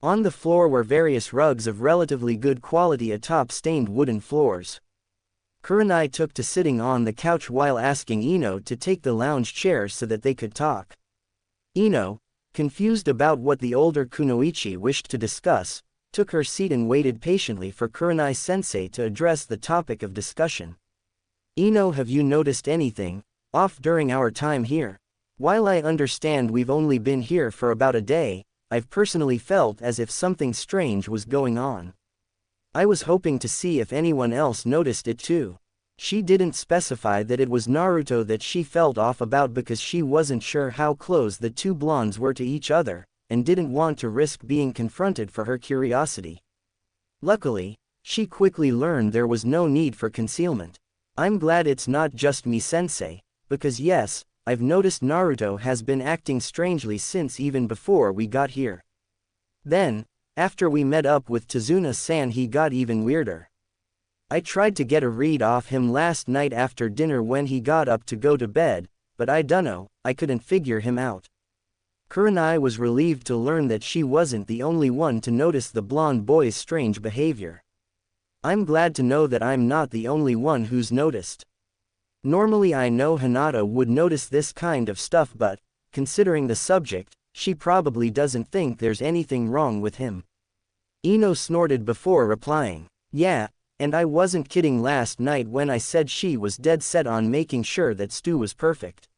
On the floor were various rugs of relatively good quality atop stained wooden floors. Kurenai took to sitting on the couch while asking Ino to take the lounge chair so that they could talk. Ino, confused about what the older Kunoichi wished to discuss, took her seat and waited patiently for Kurenai-sensei to address the topic of discussion. Ino, have you noticed anything off during our time here? While I understand we've only been here for about a day, I've personally felt as if something strange was going on. I was hoping to see if anyone else noticed it too. She didn't specify that it was Naruto that she felt off about because she wasn't sure how close the two blondes were to each other, and didn't want to risk being confronted for her curiosity. Luckily, she quickly learned there was no need for concealment. I'm glad it's not just me, sensei, because yes, I've noticed Naruto has been acting strangely since even before we got here. Then, after we met up with Tazuna-san, he got even weirder. I tried to get a read off him last night after dinner when he got up to go to bed, but I dunno, I couldn't figure him out. Kurenai was relieved to learn that she wasn't the only one to notice the blonde boy's strange behavior. I'm glad to know that I'm not the only one who's noticed. Normally I know Hinata would notice this kind of stuff, but, considering the subject, she probably doesn't think there's anything wrong with him. Ino snorted before replying, yeah, and I wasn't kidding last night when I said she was dead set on making sure that Stu was perfect.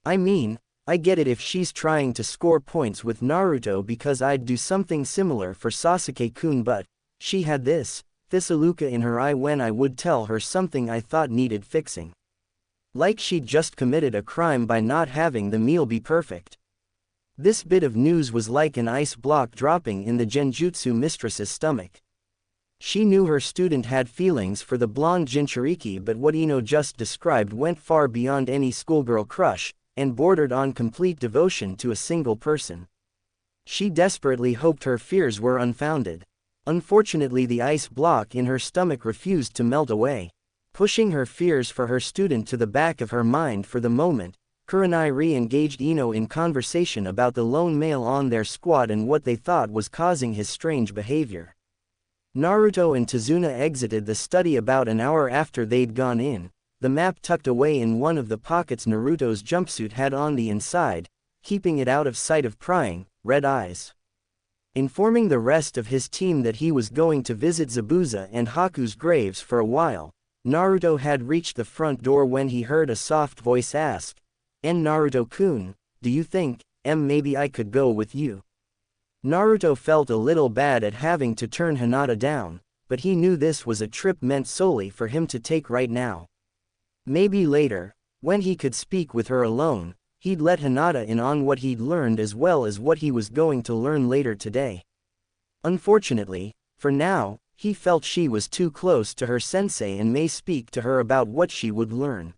I mean, I get it if she's trying to score points with Naruto because I'd do something similar for Sasuke-kun, but she had this Thistleluca in her eye when I would tell her something I thought needed fixing. Like she'd just committed a crime by not having the meal be perfect. This bit of news was like an ice block dropping in the Genjutsu mistress's stomach. She knew her student had feelings for the blonde Jinchuriki, but what Ino just described went far beyond any schoolgirl crush, and bordered on complete devotion to a single person. She desperately hoped her fears were unfounded. Unfortunately, the ice block in her stomach refused to melt away. Pushing her fears for her student to the back of her mind for the moment, Kurenai re-engaged Ino in conversation about the lone male on their squad and what they thought was causing his strange behavior. Naruto and Tazuna exited the study about an hour after they'd gone in, the map tucked away in one of the pockets Naruto's jumpsuit had on the inside, keeping it out of sight of prying, red eyes. Informing the rest of his team that he was going to visit Zabuza and Haku's graves for a while, Naruto had reached the front door when he heard a soft voice ask, Naruto-kun, do you think, maybe I could go with you? Naruto felt a little bad at having to turn Hinata down, but he knew this was a trip meant solely for him to take right now. Maybe later, when he could speak with her alone, he'd let Hinata in on what he'd learned as well as what he was going to learn later today. Unfortunately, for now, he felt she was too close to her sensei and may speak to her about what she would learn.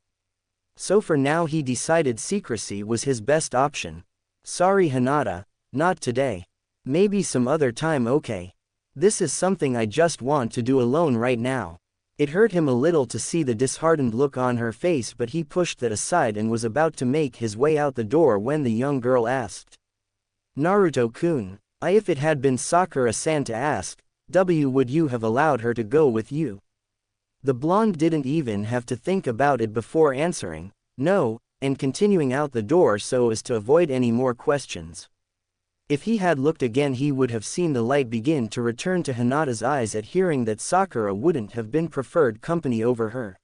So for now he decided secrecy was his best option. Sorry Hinata, not today. Maybe some other time, okay? This is something I just want to do alone right now. It hurt him a little to see the disheartened look on her face, but he pushed that aside and was about to make his way out the door when the young girl asked, Naruto-kun, if it had been Sakura-san to ask, would you have allowed her to go with you? The blonde didn't even have to think about it before answering, no, and continuing out the door so as to avoid any more questions. If he had looked again he would have seen the light begin to return to Hinata's eyes at hearing that Sakura wouldn't have been preferred company over her.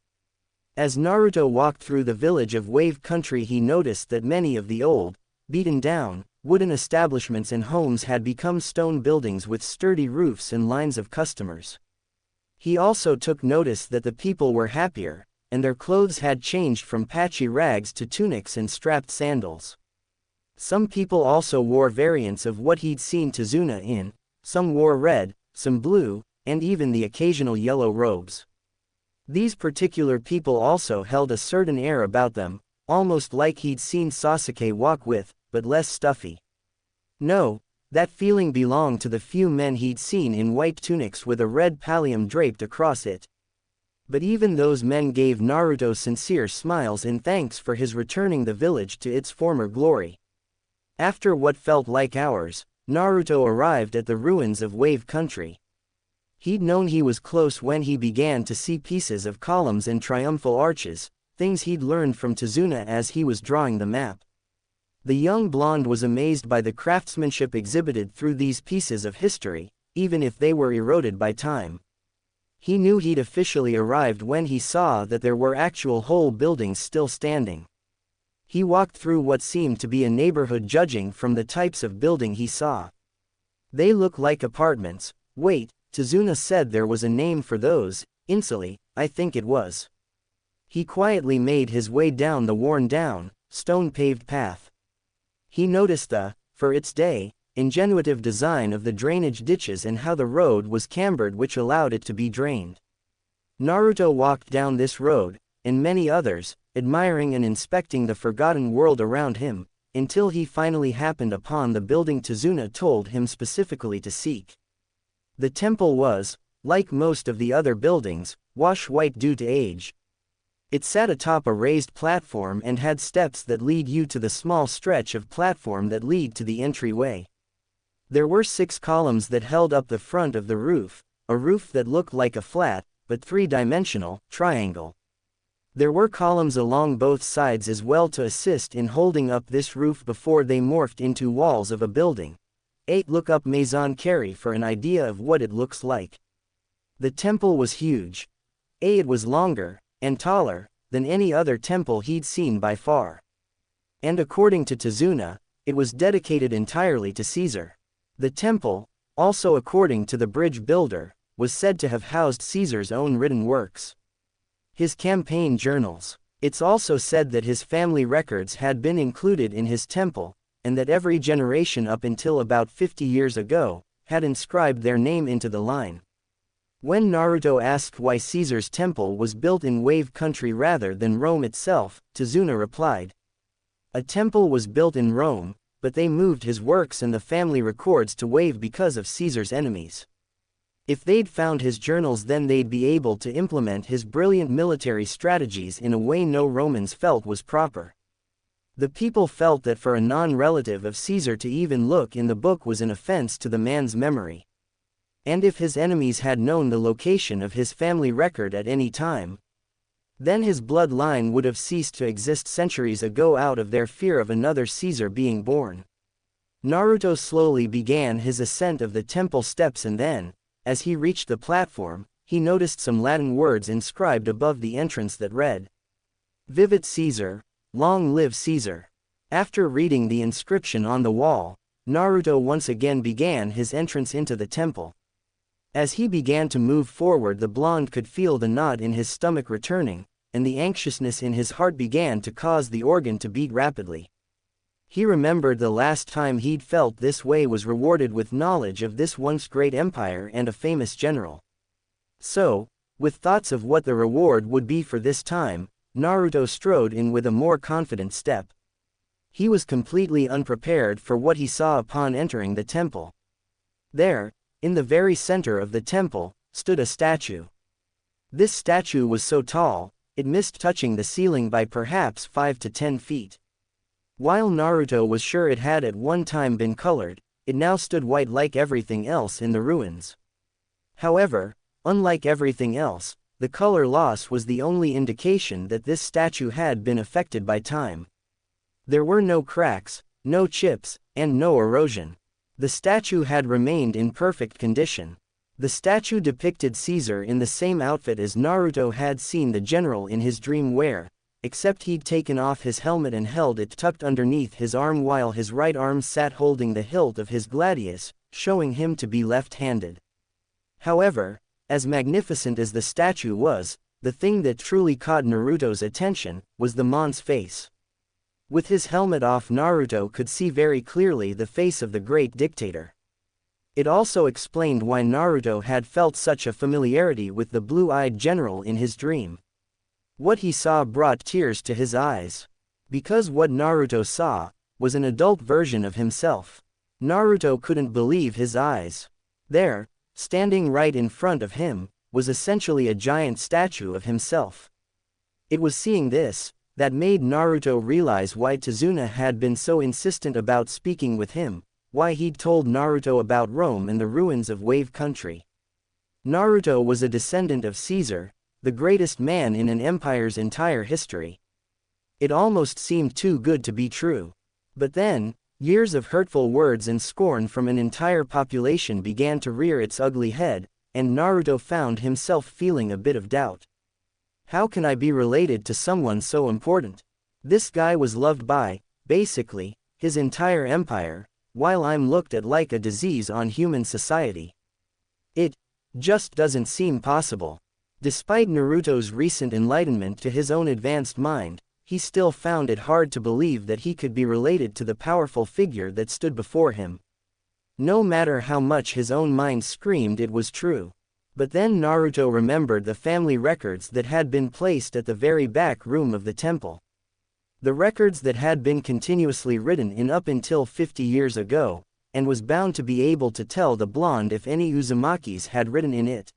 As Naruto walked through the village of Wave Country he noticed that many of the old, beaten down, wooden establishments and homes had become stone buildings with sturdy roofs and lines of customers. He also took notice that the people were happier, and their clothes had changed from patchy rags to tunics and strapped sandals. Some people also wore variants of what he'd seen Tazuna in, some wore red, some blue, and even the occasional yellow robes. These particular people also held a certain air about them, almost like he'd seen Sasuke walk with, but less stuffy. No, that feeling belonged to the few men he'd seen in white tunics with a red pallium draped across it. But even those men gave Naruto sincere smiles in thanks for his returning the village to its former glory. After what felt like hours, Naruto arrived at the ruins of Wave Country. He'd known he was close when he began to see pieces of columns and triumphal arches, things he'd learned from Tazuna as he was drawing the map. The young blonde was amazed by the craftsmanship exhibited through these pieces of history, even if they were eroded by time. He knew he'd officially arrived when he saw that there were actual whole buildings still standing. He walked through what seemed to be a neighborhood judging from the types of building he saw. They look like apartments. Wait, Tazuna said there was a name for those, Insuli, I think it was. He quietly made his way down the worn-down, stone-paved path. He noticed the, for its day, ingenuitive design of the drainage ditches and how the road was cambered which allowed it to be drained. Naruto walked down this road, and many others, admiring and inspecting the forgotten world around him, until he finally happened upon the building Tazuna told him specifically to seek. The temple was, like most of the other buildings, wash-white due to age. It sat atop a raised platform and had steps that lead you to the small stretch of platform that lead to the entryway. There were 6 columns that held up the front of the roof, a roof that looked like a flat, but 3-dimensional, triangle. There were columns along both sides as well to assist in holding up this roof before they morphed into walls of a building. 8 Look up Maison Carry for an idea of what it looks like. The temple was huge. It was longer, and taller, than any other temple he'd seen by far. And according to Tazuna, it was dedicated entirely to Caesar. The temple, also according to the bridge builder, was said to have housed Caesar's own written works. His campaign journals. It's also said that his family records had been included in his temple, and that every generation up until about 50 years ago, had inscribed their name into the line. When Naruto asked why Caesar's temple was built in Wave Country rather than Rome itself, Tazuna replied. A temple was built in Rome, but they moved his works and the family records to Wave because of Caesar's enemies. If they'd found his journals then they'd be able to implement his brilliant military strategies in a way no Romans felt was proper. The people felt that for a non-relative of Caesar to even look in the book was an offense to the man's memory. And if his enemies had known the location of his family record at any time, then his bloodline would have ceased to exist centuries ago out of their fear of another Caesar being born. Naruto slowly began his ascent of the temple steps and then, as he reached the platform, he noticed some Latin words inscribed above the entrance that read, Vivat Caesar, long live Caesar. After reading the inscription on the wall, Naruto once again began his entrance into the temple. As he began to move forward the blonde could feel the knot in his stomach returning, and the anxiousness in his heart began to cause the organ to beat rapidly. He remembered the last time he'd felt this way was rewarded with knowledge of this once great empire and a famous general. So, with thoughts of what the reward would be for this time, Naruto strode in with a more confident step. He was completely unprepared for what he saw upon entering the temple. There, in the very center of the temple, stood a statue. This statue was so tall, it missed touching the ceiling by perhaps 5 to 10 feet. While Naruto was sure it had at one time been colored, it now stood white like everything else in the ruins. However, unlike everything else, the color loss was the only indication that this statue had been affected by time. There were no cracks, no chips, and no erosion. The statue had remained in perfect condition. The statue depicted Caesar in the same outfit as Naruto had seen the general in his dream wear, except he'd taken off his helmet and held it tucked underneath his arm while his right arm sat holding the hilt of his gladius, showing him to be left-handed. However, as magnificent as the statue was, the thing that truly caught Naruto's attention was the mon's face. With his helmet off, Naruto could see very clearly the face of the great dictator. It also explained why Naruto had felt such a familiarity with the blue-eyed general in his dream. What he saw brought tears to his eyes. Because what Naruto saw was an adult version of himself. Naruto couldn't believe his eyes. There, standing right in front of him, was essentially a giant statue of himself. It was seeing this that made Naruto realize why Tazuna had been so insistent about speaking with him, why he'd told Naruto about Rome and the ruins of Wave Country. Naruto was a descendant of Caesar, the greatest man in an empire's entire history. It almost seemed too good to be true. But then, years of hurtful words and scorn from an entire population began to rear its ugly head, and Naruto found himself feeling a bit of doubt. How can I be related to someone so important? This guy was loved by, basically, his entire empire, while I'm looked at like a disease on human society. It just doesn't seem possible. Despite Naruto's recent enlightenment to his own advanced mind, he still found it hard to believe that he could be related to the powerful figure that stood before him. No matter how much his own mind screamed it was true. But then Naruto remembered the family records that had been placed at the very back room of the temple. The records that had been continuously written in up until 50 years ago, and was bound to be able to tell the blonde if any Uzumakis had written in it.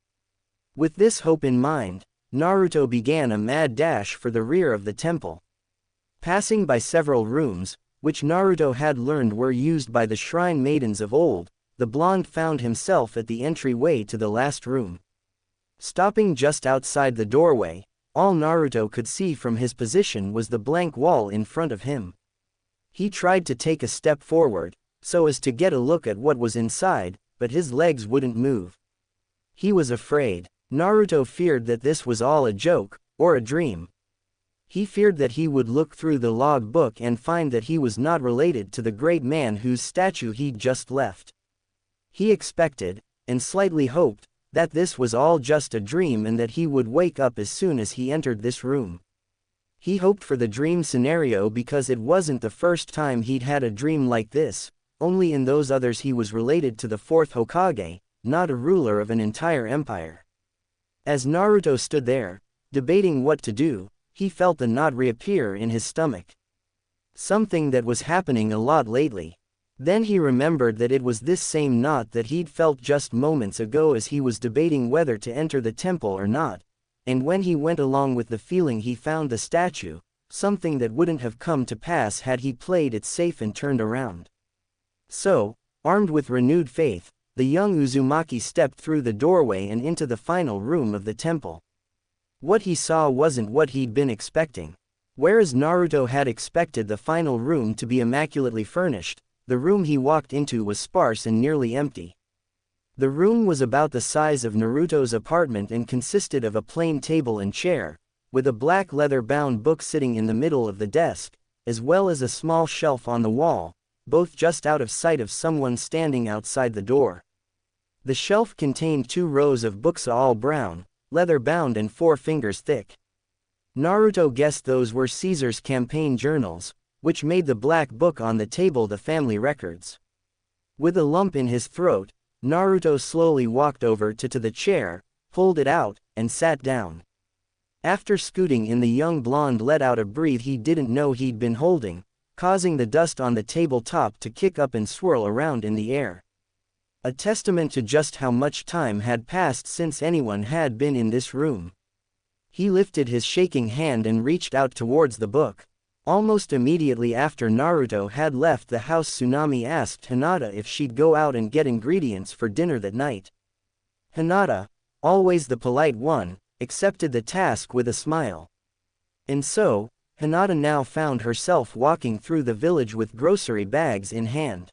With this hope in mind, Naruto began a mad dash for the rear of the temple. Passing by several rooms, which Naruto had learned were used by the shrine maidens of old, the blonde found himself at the entryway to the last room. Stopping just outside the doorway, all Naruto could see from his position was the blank wall in front of him. He tried to take a step forward, so as to get a look at what was inside, but his legs wouldn't move. He was afraid. Naruto feared that this was all a joke, or a dream. He feared that he would look through the log book and find that he was not related to the great man whose statue he'd just left. He expected, and slightly hoped, that this was all just a dream and that he would wake up as soon as he entered this room. He hoped for the dream scenario because it wasn't the first time he'd had a dream like this, only in those others he was related to the fourth Hokage, not a ruler of an entire empire. As Naruto stood there, debating what to do, he felt a knot reappear in his stomach. Something that was happening a lot lately. Then he remembered that it was this same knot that he'd felt just moments ago as he was debating whether to enter the temple or not, and when he went along with the feeling he found the statue, something that wouldn't have come to pass had he played it safe and turned around. So, armed with renewed faith, the young Uzumaki stepped through the doorway and into the final room of the temple. What he saw wasn't what he'd been expecting. Whereas Naruto had expected the final room to be immaculately furnished, the room he walked into was sparse and nearly empty. The room was about the size of Naruto's apartment and consisted of a plain table and chair, with a black leather-bound book sitting in the middle of the desk, as well as a small shelf on the wall, both just out of sight of someone standing outside the door. The shelf contained 2 rows of books all brown, leather-bound and 4 fingers thick. Naruto guessed those were Caesar's campaign journals, which made the black book on the table the family records. With a lump in his throat, Naruto slowly walked over to the chair, pulled it out, and sat down. After scooting in, the young blonde let out a breath he didn't know he'd been holding, causing the dust on the tabletop to kick up and swirl around in the air. A testament to just how much time had passed since anyone had been in this room. He lifted his shaking hand and reached out towards the book. Almost immediately after Naruto had left the house, Tsunami asked Hinata if she'd go out and get ingredients for dinner that night. Hinata, always the polite one, accepted the task with a smile. And so, Hinata now found herself walking through the village with grocery bags in hand.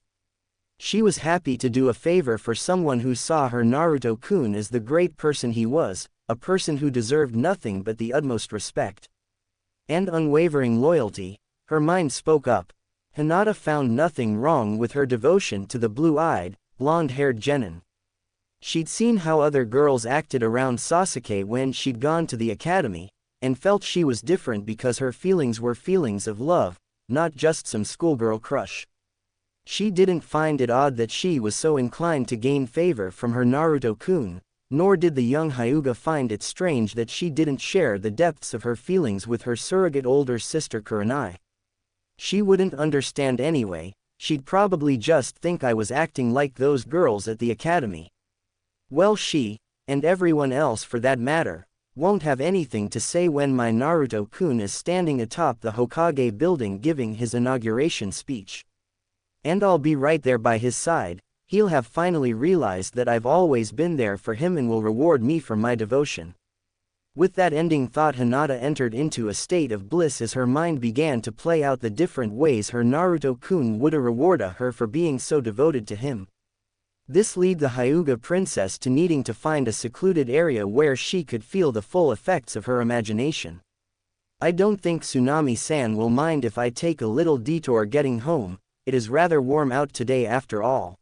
She was happy to do a favor for someone who saw her Naruto-kun as the great person he was, a person who deserved nothing but the utmost respect and unwavering loyalty. Her mind spoke up. Hinata found nothing wrong with her devotion to the blue-eyed, blonde-haired genin. She'd seen how other girls acted around Sasuke when she'd gone to the academy, and felt she was different because her feelings were feelings of love, not just some schoolgirl crush. She didn't find it odd that she was so inclined to gain favor from her Naruto-kun, nor did the young Hyuga find it strange that she didn't share the depths of her feelings with her surrogate older sister Kurenai. She wouldn't understand anyway, she'd probably just think I was acting like those girls at the academy. Well, she, and everyone else for that matter, won't have anything to say when my Naruto-kun is standing atop the Hokage building giving his inauguration speech. And I'll be right there by his side. He'll have finally realized that I've always been there for him and will reward me for my devotion. With that ending thought, Hinata entered into a state of bliss as her mind began to play out the different ways her Naruto-kun would reward her for being so devoted to him. This led the Hyuga princess to needing to find a secluded area where she could feel the full effects of her imagination. I don't think Tsunami-san will mind if I take a little detour getting home. It is rather warm out today after all.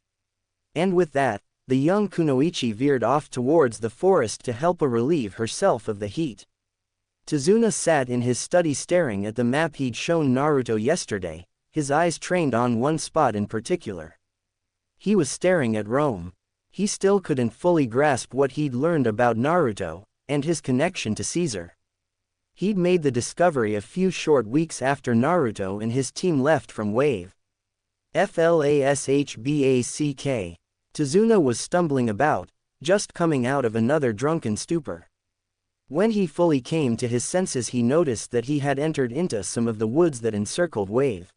And with that, the young Kunoichi veered off towards the forest to help her relieve herself of the heat. Tazuna sat in his study staring at the map he'd shown Naruto yesterday, his eyes trained on one spot in particular. He was staring at Rome. He still couldn't fully grasp what he'd learned about Naruto, and his connection to Caesar. He'd made the discovery a few short weeks after Naruto and his team left from Wave. Flashback. Tazuna was stumbling about, just coming out of another drunken stupor. When he fully came to his senses, he noticed that he had entered into some of the woods that encircled Wave.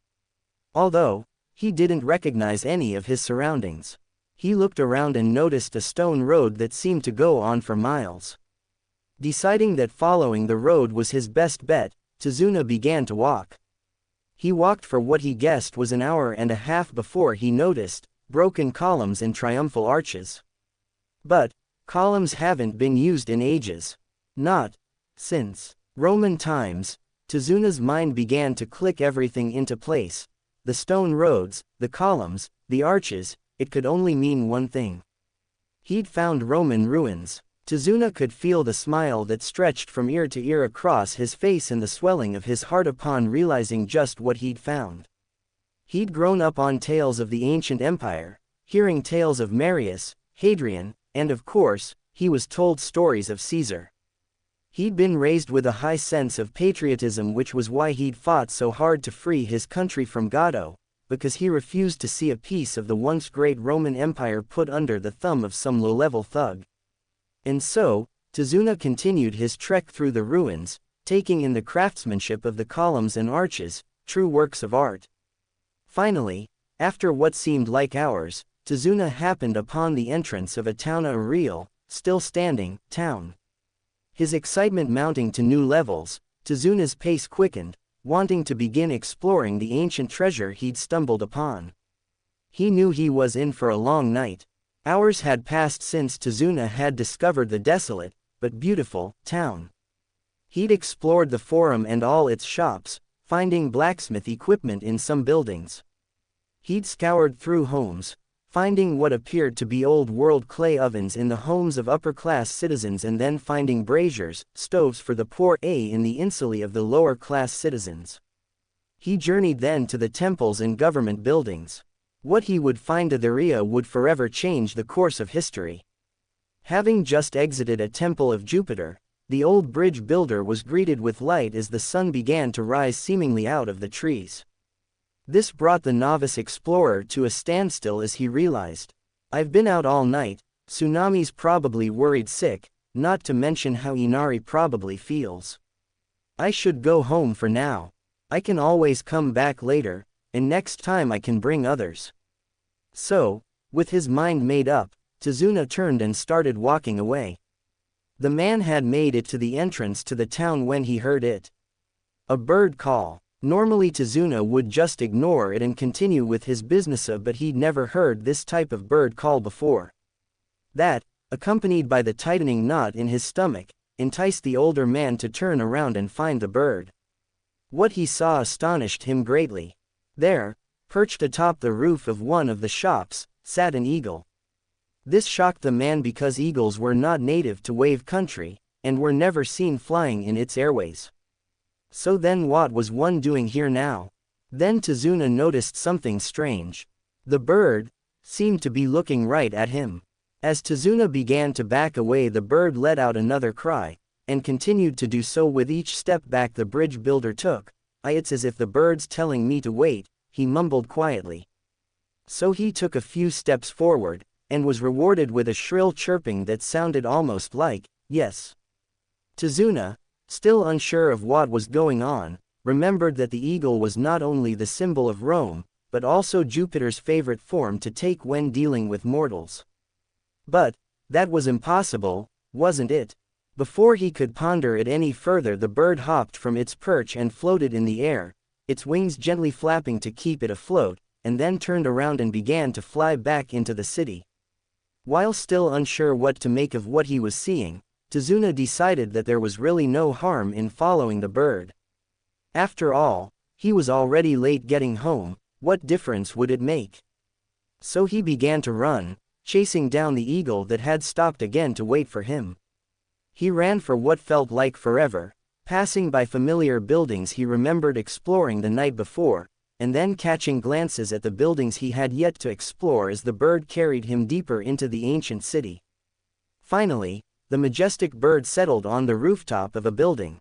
Although he didn't recognize any of his surroundings, he looked around and noticed a stone road that seemed to go on for miles. Deciding that following the road was his best bet, Tazuna began to walk. He walked for what he guessed was an hour and a half before he noticed broken columns and triumphal arches. But columns haven't been used in ages. Not since Roman times. Tazuna's mind began to click everything into place. The stone roads, the columns, the arches, it could only mean one thing. He'd found Roman ruins. Tazuna could feel the smile that stretched from ear to ear across his face and the swelling of his heart upon realizing just what he'd found. He'd grown up on tales of the ancient empire, hearing tales of Marius, Hadrian, and of course, he was told stories of Caesar. He'd been raised with a high sense of patriotism, which was why he'd fought so hard to free his country from Gado, because he refused to see a piece of the once great Roman Empire put under the thumb of some low-level thug. And so, Tazuna continued his trek through the ruins, taking in the craftsmanship of the columns and arches, true works of art. Finally, after what seemed like hours, Tazuna happened upon the entrance of a town, a real, still standing, town. His excitement mounting to new levels, Tazuna's pace quickened, wanting to begin exploring the ancient treasure he'd stumbled upon. He knew he was in for a long night. Hours had passed since Tazuna had discovered the desolate, but beautiful, town. He'd explored the forum and all its shops, finding blacksmith equipment in some buildings. He'd scoured through homes, finding what appeared to be old-world clay ovens in the homes of upper-class citizens and then finding braziers, stoves for the poor in the insulae of the lower-class citizens. He journeyed then to the temples and government buildings. What he would find there would forever change the course of history. Having just exited a temple of Jupiter, the old bridge builder was greeted with light as the sun began to rise seemingly out of the trees. This brought the novice explorer to a standstill as he realized, I've been out all night, Tsunami's probably worried sick, not to mention how Inari probably feels. I should go home for now. I can always come back later, and next time I can bring others. So, with his mind made up, Tazuna turned and started walking away. The man had made it to the entrance to the town when he heard it. A bird call. Normally Tazuna would just ignore it and continue with his business, but he'd never heard this type of bird call before. That, accompanied by the tightening knot in his stomach, enticed the older man to turn around and find the bird. What he saw astonished him greatly. There, perched atop the roof of one of the shops, sat an eagle. This shocked the man because eagles were not native to Wave Country, and were never seen flying in its airways. So then what was one doing here now? Then Tazuna noticed something strange. The bird seemed to be looking right at him. As Tazuna began to back away, the bird let out another cry, and continued to do so with each step back the bridge builder took. It's as if the bird's telling me to wait, he mumbled quietly. So he took a few steps forward, and was rewarded with a shrill chirping that sounded almost like, yes. Tazuna, still unsure of what was going on, remembered that the eagle was not only the symbol of Rome, but also Jupiter's favorite form to take when dealing with mortals. But, that was impossible, wasn't it? Before he could ponder it any further, the bird hopped from its perch and floated in the air, its wings gently flapping to keep it afloat, and then turned around and began to fly back into the city. While still unsure what to make of what he was seeing, Tazuna decided that there was really no harm in following the bird. After all, he was already late getting home, what difference would it make? So he began to run, chasing down the eagle that had stopped again to wait for him. He ran for what felt like forever, passing by familiar buildings he remembered exploring the night before, and then catching glances at the buildings he had yet to explore as the bird carried him deeper into the ancient city. Finally, the majestic bird settled on the rooftop of a building.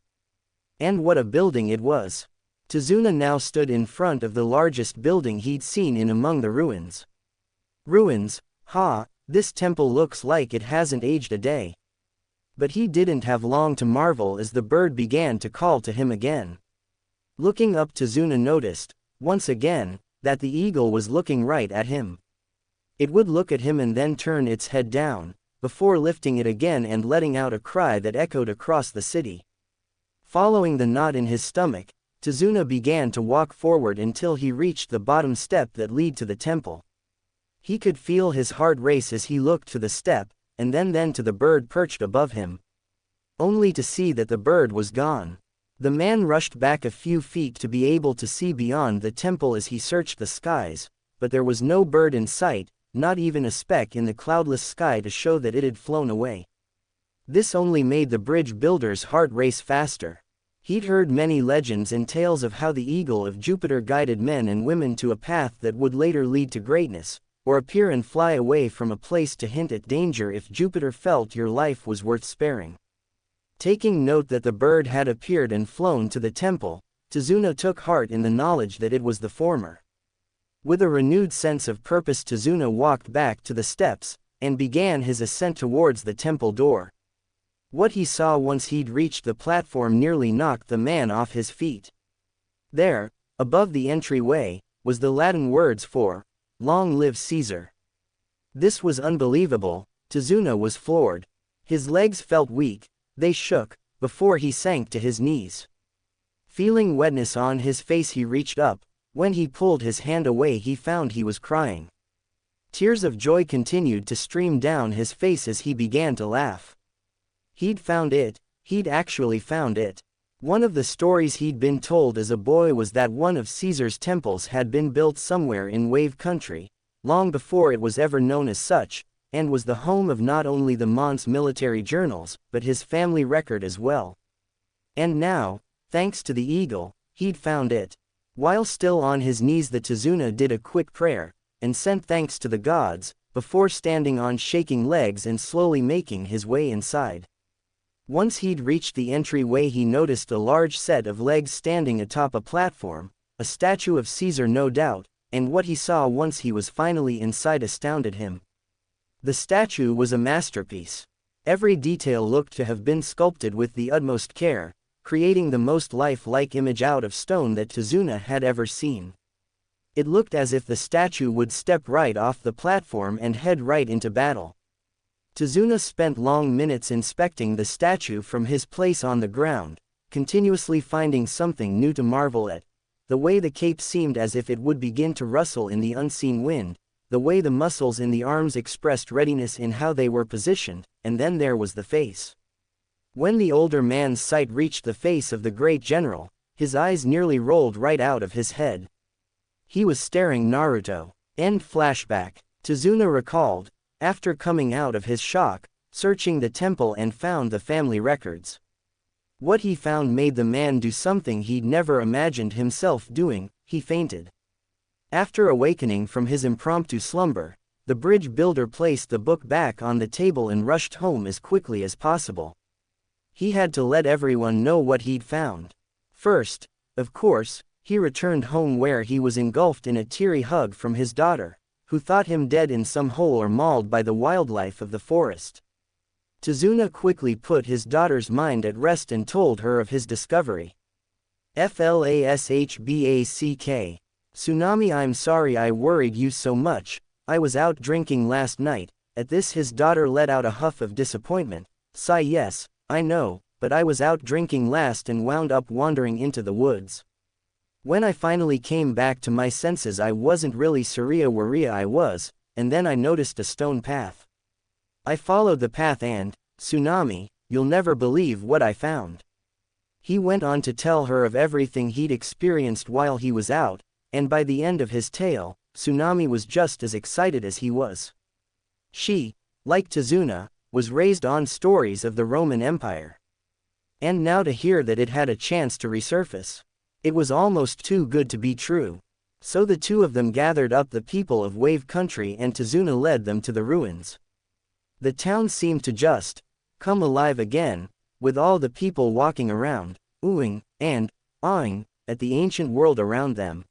And what a building it was! Tazuna now stood in front of the largest building he'd seen in among the ruins. Ruins, this temple looks like it hasn't aged a day. But he didn't have long to marvel as the bird began to call to him again. Looking up, Tazuna noticed, once again, that the eagle was looking right at him. It would look at him and then turn its head down, before lifting it again and letting out a cry that echoed across the city. Following the knot in his stomach, Tazuna began to walk forward until he reached the bottom step that led to the temple. He could feel his heart race as he looked to the step, and then to the bird perched above him. Only to see that the bird was gone. The man rushed back a few feet to be able to see beyond the temple as he searched the skies, but there was no bird in sight, not even a speck in the cloudless sky to show that it had flown away. This only made the bridge builder's heart race faster. He'd heard many legends and tales of how the eagle of Jupiter guided men and women to a path that would later lead to greatness, or appear and fly away from a place to hint at danger if Jupiter felt your life was worth sparing. Taking note that the bird had appeared and flown to the temple, Tazuna took heart in the knowledge that it was the former. With a renewed sense of purpose, Tazuna walked back to the steps, and began his ascent towards the temple door. What he saw once he'd reached the platform nearly knocked the man off his feet. There, above the entryway, was the Latin words for, "Long live Caesar." This was unbelievable. Tazuna was floored. His legs felt weak, they shook, before he sank to his knees. Feeling wetness on his face, he reached up. When he pulled his hand away, he found he was crying. Tears of joy continued to stream down his face as he began to laugh. He'd found it, he'd actually found it. One of the stories he'd been told as a boy was that one of Caesar's temples had been built somewhere in Wave Country, long before it was ever known as such, and was the home of not only the Mont's military journals, but his family record as well. And now, thanks to the eagle, he'd found it. While still on his knees, the Tazuna did a quick prayer, and sent thanks to the gods, before standing on shaking legs and slowly making his way inside. Once he'd reached the entryway, he noticed a large set of legs standing atop a platform, a statue of Caesar no doubt, and what he saw once he was finally inside astounded him. The statue was a masterpiece. Every detail looked to have been sculpted with the utmost care, creating the most lifelike image out of stone that Tazuna had ever seen. It looked as if the statue would step right off the platform and head right into battle. Tazuna spent long minutes inspecting the statue from his place on the ground, continuously finding something new to marvel at. The way the cape seemed as if it would begin to rustle in the unseen wind, the way the muscles in the arms expressed readiness in how they were positioned, and then there was the face. When the older man's sight reached the face of the great general, his eyes nearly rolled right out of his head. He was staring Naruto. End flashback. Tazuna recalled, after coming out of his shock, searching the temple and found the family records. What he found made the man do something he'd never imagined himself doing. He fainted. After awakening from his impromptu slumber, the bridge builder placed the book back on the table and rushed home as quickly as possible. He had to let everyone know what he'd found. First, of course, he returned home where he was engulfed in a teary hug from his daughter, who thought him dead in some hole or mauled by the wildlife of the forest. Tazuna quickly put his daughter's mind at rest and told her of his discovery. Flashback. Tsunami, I'm sorry I worried you so much. I was out drinking last night. At this his daughter let out a huff of disappointment. Sigh. Yes, I know, but I was out drinking last and wound up wandering into the woods. When I finally came back to my senses I wasn't really Surya I was, and then I noticed a stone path. I followed the path and, Tsunami, you'll never believe what I found. He went on to tell her of everything he'd experienced while he was out, and by the end of his tale, Tsunami was just as excited as he was. She, like Tazuna, was raised on stories of the Roman Empire. And now to hear that it had a chance to resurface. It was almost too good to be true. So the two of them gathered up the people of Wave Country and Tazuna led them to the ruins. The town seemed to just come alive again, with all the people walking around, oohing, and awing, at the ancient world around them.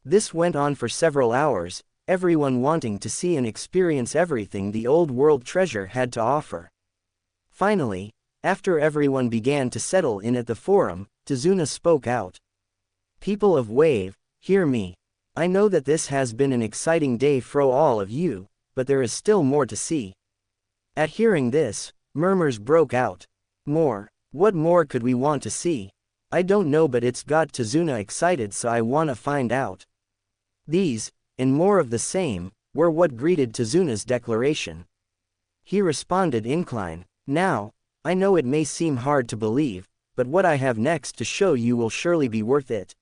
This went on for several hours, everyone wanting to see and experience everything the old world treasure had to offer. Finally, after everyone began to settle in at the forum, Tazuna spoke out. People of Wave, hear me. I know that this has been an exciting day for all of you, but there is still more to see. At hearing this, murmurs broke out. More? What more could we want to see? I don't know, but it's got Tazuna excited, so I wanna find out. These, and more of the same, were what greeted Tazuna's declaration. He responded, incline. Now, I know it may seem hard to believe, but what I have next to show you will surely be worth it.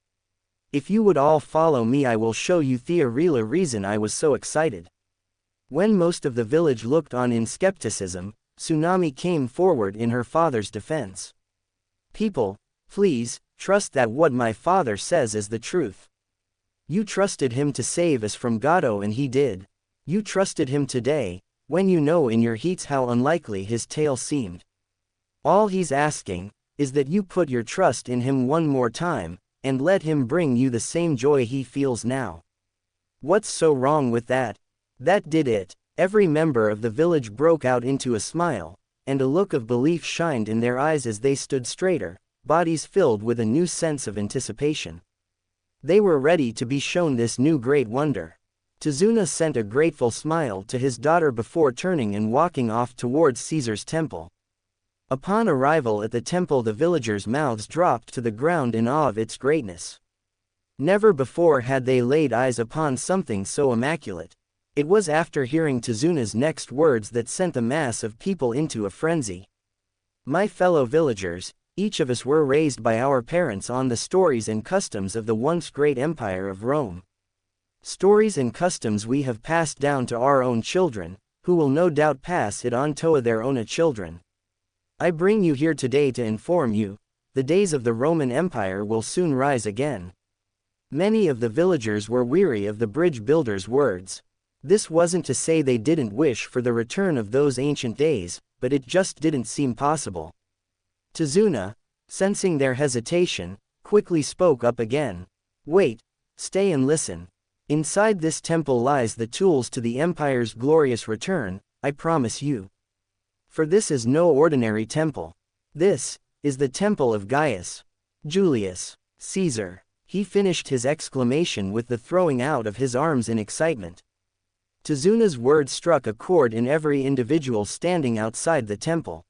If you would all follow me, I will show you the real reason I was so excited. When most of the village looked on in skepticism, Tsunami came forward in her father's defense. People, please, trust that what my father says is the truth. You trusted him to save us from Gato and he did. You trusted him today, when you know in your heats how unlikely his tale seemed. All he's asking, is that you put your trust in him one more time, and let him bring you the same joy he feels now. What's so wrong with that? That did it. Every member of the village broke out into a smile, and a look of belief shined in their eyes as they stood straighter, bodies filled with a new sense of anticipation. They were ready to be shown this new great wonder. Tazuna sent a grateful smile to his daughter before turning and walking off towards Caesar's temple. Upon arrival at the temple, the villagers' mouths dropped to the ground in awe of its greatness. Never before had they laid eyes upon something so immaculate. It was after hearing Tazuna's next words that sent the mass of people into a frenzy. My fellow villagers, each of us were raised by our parents on the stories and customs of the once great empire of Rome. Stories and customs we have passed down to our own children, who will no doubt pass it on to their own children. I bring you here today to inform you, the days of the Roman Empire will soon rise again. Many of the villagers were weary of the bridge builder's words. This wasn't to say they didn't wish for the return of those ancient days, but it just didn't seem possible. Tazuna, sensing their hesitation, quickly spoke up again. Wait, stay and listen. Inside this temple lies the tools to the Empire's glorious return, I promise you. For this is no ordinary temple. This is the temple of Gaius Julius Caesar. He finished his exclamation with the throwing out of his arms in excitement. Tezuna's words struck a chord in every individual standing outside the temple.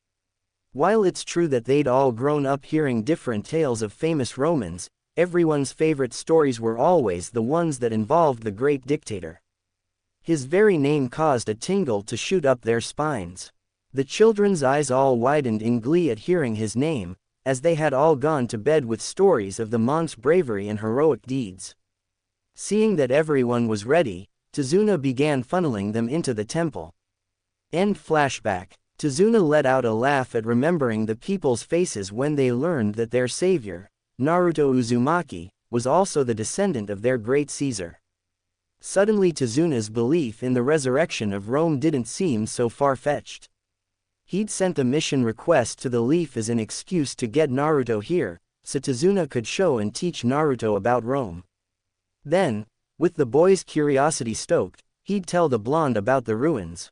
While it's true that they'd all grown up hearing different tales of famous Romans, everyone's favorite stories were always the ones that involved the great dictator. His very name caused a tingle to shoot up their spines. The children's eyes all widened in glee at hearing his name, as they had all gone to bed with stories of the monk's bravery and heroic deeds. Seeing that everyone was ready, Tezuna began funneling them into the temple. End flashback. Tezuna let out a laugh at remembering the people's faces when they learned that their savior, Naruto Uzumaki, was also the descendant of their great Caesar. Suddenly Tezuna's belief in the resurrection of Rome didn't seem so far-fetched. He'd sent a mission request to the Leaf as an excuse to get Naruto here, so Tezuna could show and teach Naruto about Rome. Then, with the boy's curiosity stoked, he'd tell the blonde about the ruins.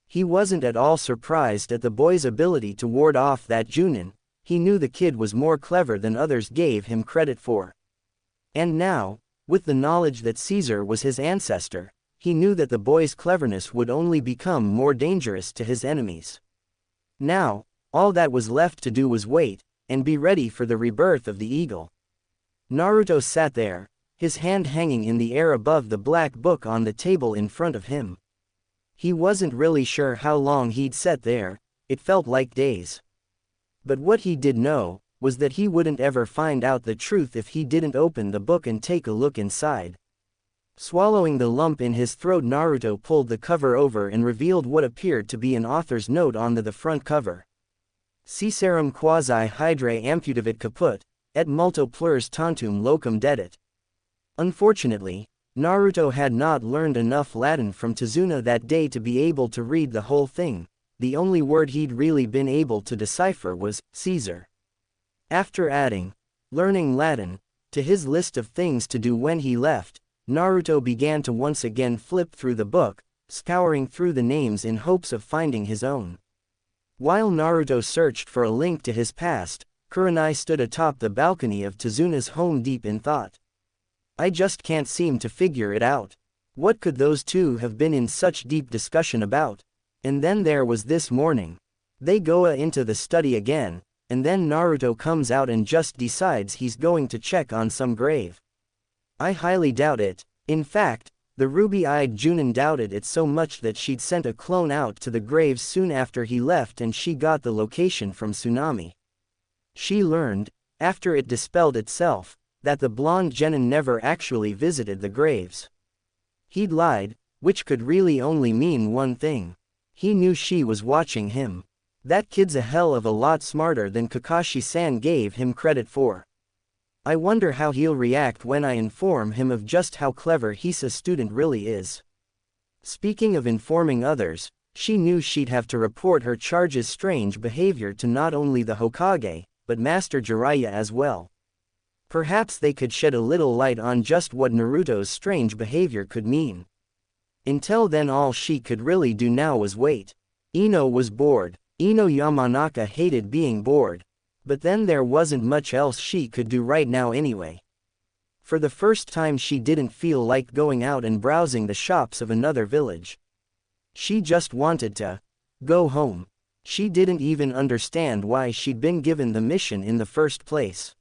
He wasn't at all surprised at the boy's ability to ward off that Junin. He knew the kid was more clever than others gave him credit for. And now, with the knowledge that Caesar was his ancestor, he knew that the boy's cleverness would only become more dangerous to his enemies. Now, all that was left to do was wait, and be ready for the rebirth of the eagle. Naruto sat there, his hand hanging in the air above the black book on the table in front of him. He wasn't really sure how long he'd sat there, it felt like days. But what he did know, was that he wouldn't ever find out the truth if he didn't open the book and take a look inside. Swallowing the lump in his throat, Naruto pulled the cover over and revealed what appeared to be an author's note on the front cover. Caesarum quasi hydrae amputavit caput, et multo plures tantum locum dedit. Unfortunately, Naruto had not learned enough Latin from Tezuna that day to be able to read the whole thing. The only word he'd really been able to decipher was Caesar. After adding learning Latin to his list of things to do when he left, Naruto began to once again flip through the book, scouring through the names in hopes of finding his own. While Naruto searched for a link to his past, Kurenai stood atop the balcony of Tezuna's home deep in thought. I just can't seem to figure it out. What could those two have been in such deep discussion about? And then there was this morning. They go into the study again, and then Naruto comes out and just decides he's going to check on some grave. I highly doubt it. In fact, the ruby-eyed Junin doubted it so much that she'd sent a clone out to the graves soon after he left, and she got the location from Tsunami. She learned, after it dispelled itself, that the blonde genin never actually visited the graves. He'd lied, which could really only mean one thing. He knew she was watching him. That kid's a hell of a lot smarter than Kakashi-san gave him credit for. I wonder how he'll react when I inform him of just how clever Hisa student really is. Speaking of informing others, she knew she'd have to report her charge's strange behavior to not only the Hokage, but Master Jiraiya as well. Perhaps they could shed a little light on just what Naruto's strange behavior could mean. Until then, all she could really do now was wait. Ino was bored. Ino Yamanaka hated being bored. But then there wasn't much else she could do right now anyway. For the first time she didn't feel like going out and browsing the shops of another village. She just wanted to go home. She didn't even understand why she'd been given the mission in the first place.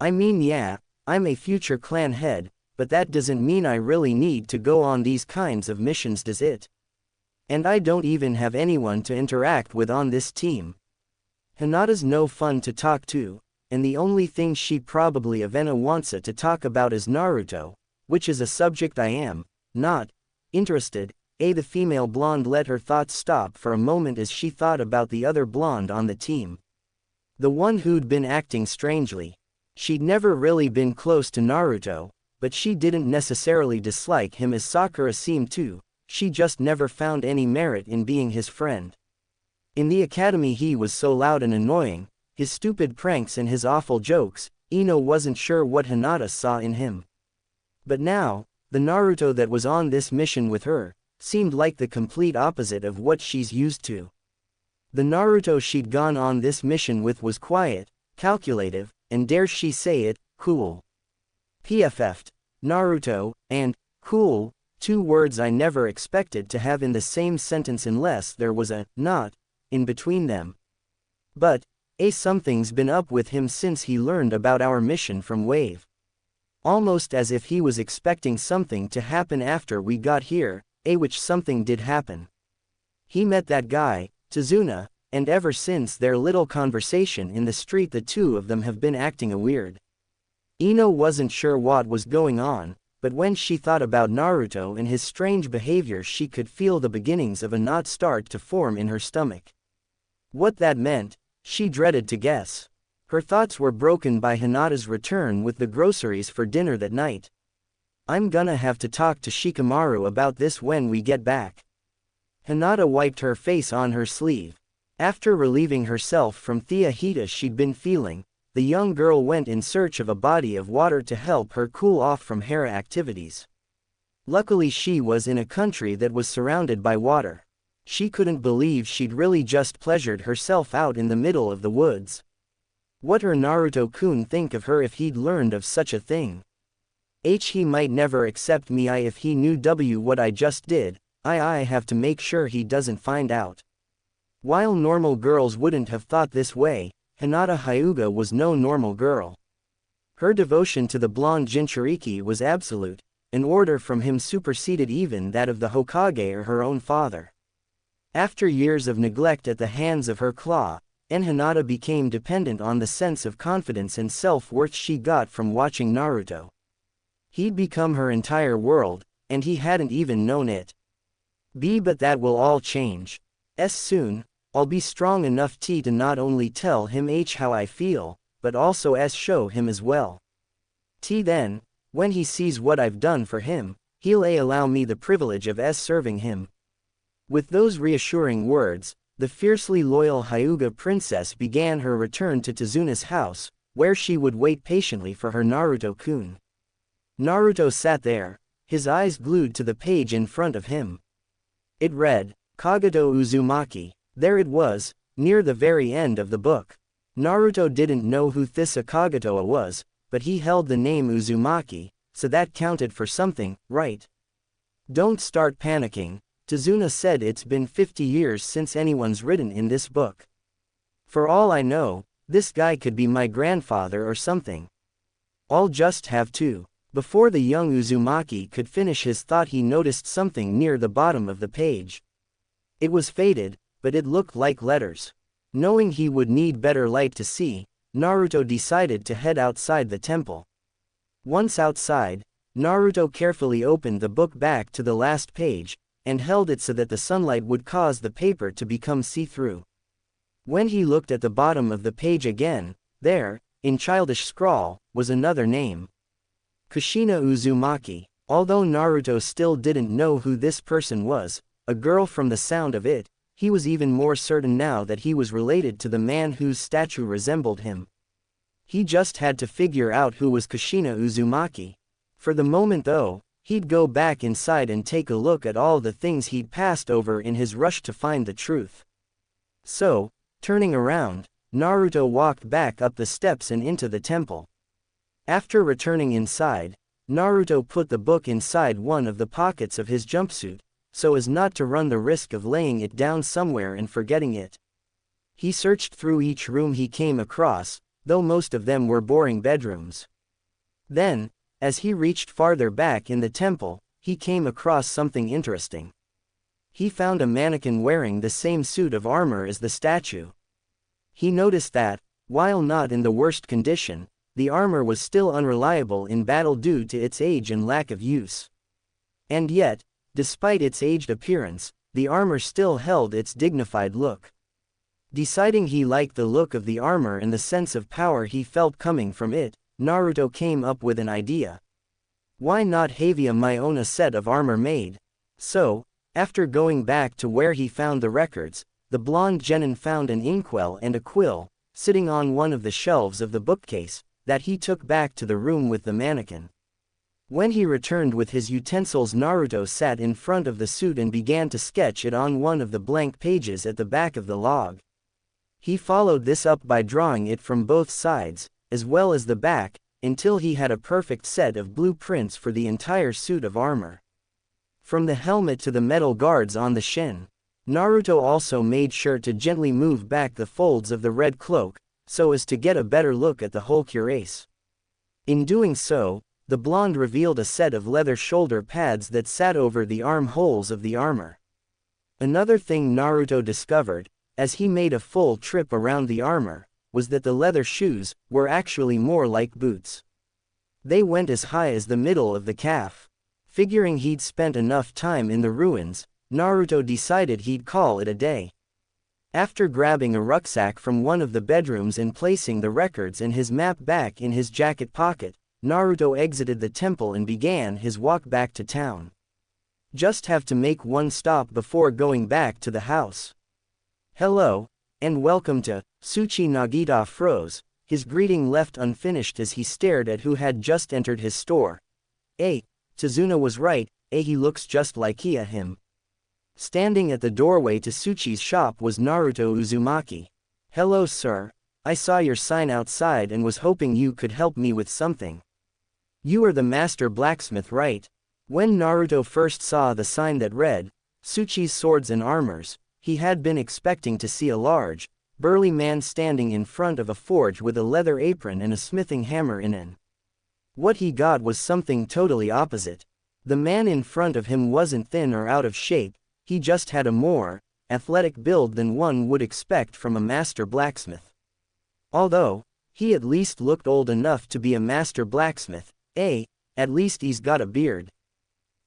I mean, yeah, I'm a future clan head, but that doesn't mean I really need to go on these kinds of missions, does it? And I don't even have anyone to interact with on this team. Hinata's no fun to talk to, and the only thing she probably Avena wants to talk about is Naruto, which is a subject I am not interested. The female blonde let her thoughts stop for a moment as she thought about the other blonde on the team. The one who'd been acting strangely. She'd never really been close to Naruto, but she didn't necessarily dislike him as Sakura seemed to. She just never found any merit in being his friend. In the academy he was so loud and annoying, his stupid pranks and his awful jokes. Ino wasn't sure what Hinata saw in him. But now, the Naruto that was on this mission with her, seemed like the complete opposite of what she's used to. The Naruto she'd gone on this mission with was quiet, calculative, and dare she say it, cool. PFF'd. Naruto, and cool, two words I never expected to have in the same sentence unless there was a not in between them. But, something's been up with him since he learned about our mission from Wave. Almost as if he was expecting something to happen after we got here, which something did happen. He met that guy, Tazuna, and ever since their little conversation in the street the two of them have been acting a weird. Ino wasn't sure what was going on, but when she thought about Naruto and his strange behavior she could feel the beginnings of a knot start to form in her stomach. What that meant, she dreaded to guess. Her thoughts were broken by Hinata's return with the groceries for dinner that night. I'm gonna have to talk to Shikamaru about this when we get back. Hinata wiped her face on her sleeve. After relieving herself from the heat she'd been feeling, the young girl went in search of a body of water to help her cool off from Hera activities. Luckily she was in a country that was surrounded by water. She couldn't believe she'd really just pleasured herself out in the middle of the woods. What her Naruto-kun think of her if he'd learned of such a thing? He might never accept me if he knew what I just did. I have to make sure he doesn't find out. While normal girls wouldn't have thought this way, Hinata Hyuga was no normal girl. Her devotion to the blonde Jinchuriki was absolute. An order from him superseded even that of the Hokage or her own father. After years of neglect at the hands of her claw, Hinata became dependent on the sense of confidence and self-worth she got from watching Naruto. He'd become her entire world, and he hadn't even known it. But that will all change. Soon, I'll be strong enough to not only tell him how I feel, but also show him as well. Then, when he sees what I've done for him, he'll allow me the privilege of serving him. With those reassuring words, the fiercely loyal Hyuga princess began her return to Tazuna's house, where she would wait patiently for her Naruto-kun. Naruto sat there, his eyes glued to the page in front of him. It read, Kagato Uzumaki. There it was, near the very end of the book. Naruto didn't know who this Kagatoa was, but he held the name Uzumaki, so that counted for something, right? Don't start panicking. Tazuna said it's been 50 years since anyone's written in this book. For all I know, this guy could be my grandfather or something. I'll just have to. Before the young Uzumaki could finish his thought he noticed something near the bottom of the page. It was faded, but it looked like letters. Knowing he would need better light to see, Naruto decided to head outside the temple. Once outside, Naruto carefully opened the book back to the last page, and held it so that the sunlight would cause the paper to become see-through. When he looked at the bottom of the page again, there, in childish scrawl, was another name. Kushina Uzumaki. Although Naruto still didn't know who this person was, a girl from the sound of it, he was even more certain now that he was related to the man whose statue resembled him. He just had to figure out who was Kushina Uzumaki. For the moment though, he'd go back inside and take a look at all the things he'd passed over in his rush to find the truth. So, turning around, Naruto walked back up the steps and into the temple. After returning inside, Naruto put the book inside one of the pockets of his jumpsuit, so as not to run the risk of laying it down somewhere and forgetting it. He searched through each room he came across, though most of them were boring bedrooms. Then, as he reached farther back in the temple, he came across something interesting. He found a mannequin wearing the same suit of armor as the statue. He noticed that, while not in the worst condition, the armor was still unreliable in battle due to its age and lack of use. And yet, despite its aged appearance, the armor still held its dignified look. Deciding he liked the look of the armor and the sense of power he felt coming from it, Naruto came up with an idea. Why not have my own a set of armor made? So, after going back to where he found the records, the blonde genin found an inkwell and a quill, sitting on one of the shelves of the bookcase, that he took back to the room with the mannequin. When he returned with his utensils, Naruto sat in front of the suit and began to sketch it on one of the blank pages at the back of the log. He followed this up by drawing it from both sides, as well as the back, until he had a perfect set of blueprints for the entire suit of armor. From the helmet to the metal guards on the shin. Naruto also made sure to gently move back the folds of the red cloak, so as to get a better look at the whole cuirass. In doing so, the blonde revealed a set of leather shoulder pads that sat over the armholes of the armor. Another thing Naruto discovered, as he made a full trip around the armor, was that the leather shoes were actually more like boots. They went as high as the middle of the calf. Figuring he'd spent enough time in the ruins, Naruto decided he'd call it a day. After grabbing a rucksack from one of the bedrooms and placing the records and his map back in his jacket pocket, Naruto exited the temple and began his walk back to town. Just have to make one stop before going back to the house. Hello, and welcome to Tsuchi Nagita froze, his greeting left unfinished as he stared at who had just entered his store. Tazuna was right, he looks just like him. Standing at the doorway to Tsuchi's shop was Naruto Uzumaki. Hello sir, I saw your sign outside and was hoping you could help me with something. You are the master blacksmith, right? When Naruto first saw the sign that read, Tsuchi's Swords and Armors, he had been expecting to see a large, burly man standing in front of a forge with a leather apron and a smithing hammer in it. What he got was something totally opposite. The man in front of him wasn't thin or out of shape, he just had a more athletic build than one would expect from a master blacksmith. Although, he at least looked old enough to be a master blacksmith, at least he's got a beard.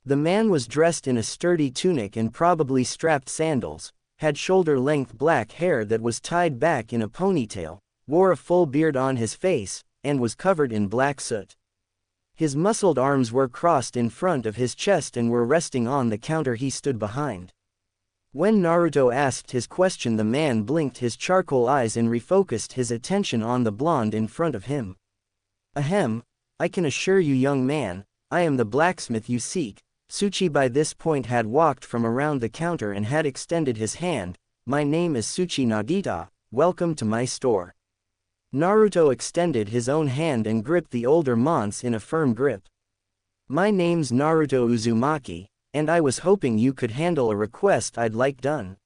The man was dressed in a sturdy tunic and probably strapped sandals, had shoulder-length black hair that was tied back in a ponytail, wore a full beard on his face, and was covered in black soot. His muscled arms were crossed in front of his chest and were resting on the counter he stood behind. When Naruto asked his question, the man blinked his charcoal eyes and refocused his attention on the blonde in front of him. Ahem, I can assure you, young man, I am the blacksmith you seek. Tsuchi by this point had walked from around the counter and had extended his hand. My name is Tsuchi Nagita, welcome to my store. Naruto extended his own hand and gripped the older man's in a firm grip. My name's Naruto Uzumaki, and I was hoping you could handle a request I'd like done.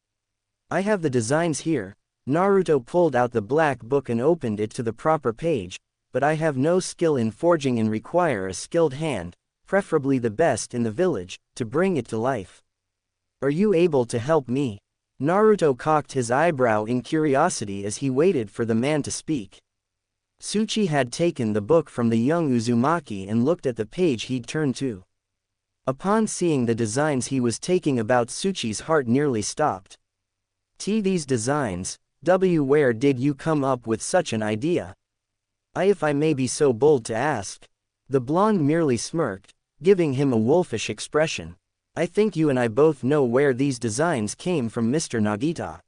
I have the designs here. Naruto pulled out the black book and opened it to the proper page, but I have no skill in forging and require a skilled hand, preferably the best in the village, to bring it to life. Are you able to help me? Naruto cocked his eyebrow in curiosity as he waited for the man to speak. Tsuchi had taken the book from the young Uzumaki and looked at the page he'd turned to. Upon seeing the designs he was taking about, Tsuchi's heart nearly stopped. These designs, where did you come up with such an idea? If I may be so bold to ask. The blonde merely smirked, giving him a wolfish expression. I think you and I both know where these designs came from, Mr. Nagita.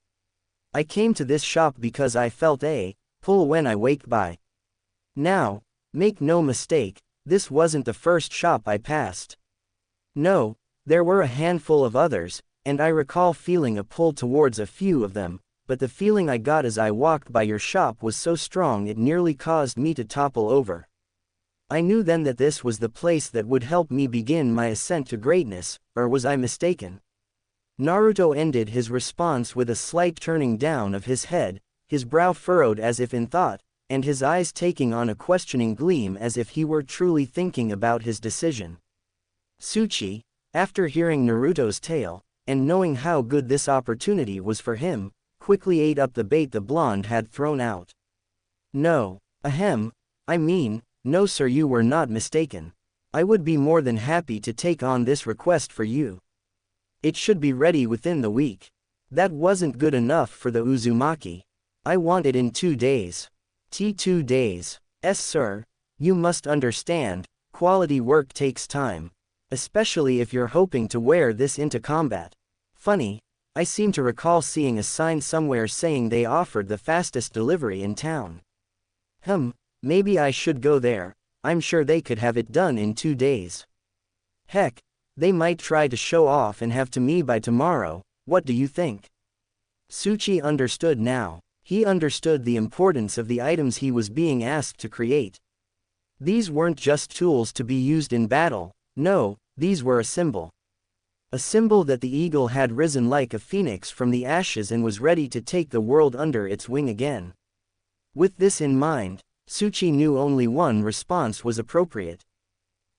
I came to this shop because I felt a pull when I walked by. Now, make no mistake, this wasn't the first shop I passed. No, there were a handful of others, and I recall feeling a pull towards a few of them, but the feeling I got as I walked by your shop was so strong it nearly caused me to topple over. I knew then that this was the place that would help me begin my ascent to greatness, or was I mistaken? Naruto ended his response with a slight turning down of his head, his brow furrowed as if in thought, and his eyes taking on a questioning gleam as if he were truly thinking about his decision. Tsuchi, after hearing Naruto's tale, and knowing how good this opportunity was for him, quickly ate up the bait the blonde had thrown out. No, no sir, you were not mistaken. I would be more than happy to take on this request for you. It should be ready within the week. That wasn't good enough for the Uzumaki. I want it in 2 days. 2 days. Yes sir, you must understand, quality work takes time. Especially if you're hoping to wear this into combat. Funny, I seem to recall seeing a sign somewhere saying they offered the fastest delivery in town. Maybe I should go there. I'm sure they could have it done in 2 days. Heck, they might try to show off and have to me by tomorrow. What do you think? Tsuchi understood now. He understood the importance of the items he was being asked to create. These weren't just tools to be used in battle, no, these were a symbol. A symbol that the eagle had risen like a phoenix from the ashes and was ready to take the world under its wing again. With this in mind, Tsuchi knew only one response was appropriate.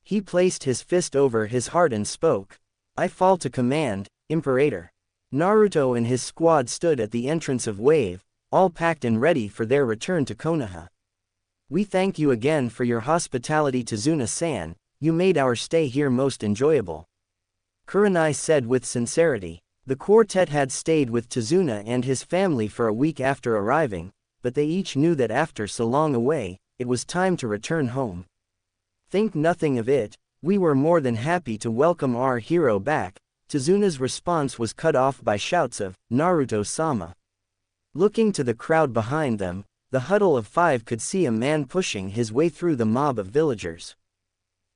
He placed his fist over his heart and spoke. I fall to command, Imperator. Naruto and his squad stood at the entrance of Wave, all packed and ready for their return to Konoha. We thank you again for your hospitality, Tazuna-san, you made our stay here most enjoyable. Kurenai said with sincerity. The quartet had stayed with Tazuna and his family for a week after arriving, but they each knew that after so long away, it was time to return home. Think nothing of it, we were more than happy to welcome our hero back. Tazuna's response was cut off by shouts of, Naruto-sama. Looking to the crowd behind them, the huddle of 5 could see a man pushing his way through the mob of villagers.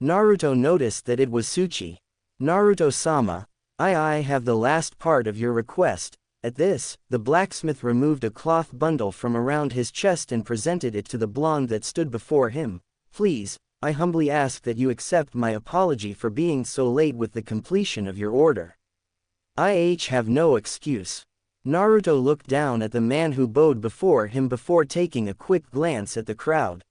Naruto noticed that it was Tsuchi. Naruto-sama, I have the last part of your request. At this, the blacksmith removed a cloth bundle from around his chest and presented it to the blonde that stood before him. Please, I humbly ask that you accept my apology for being so late with the completion of your order. I have no excuse. Naruto looked down at the man who bowed before him before taking a quick glance at the crowd.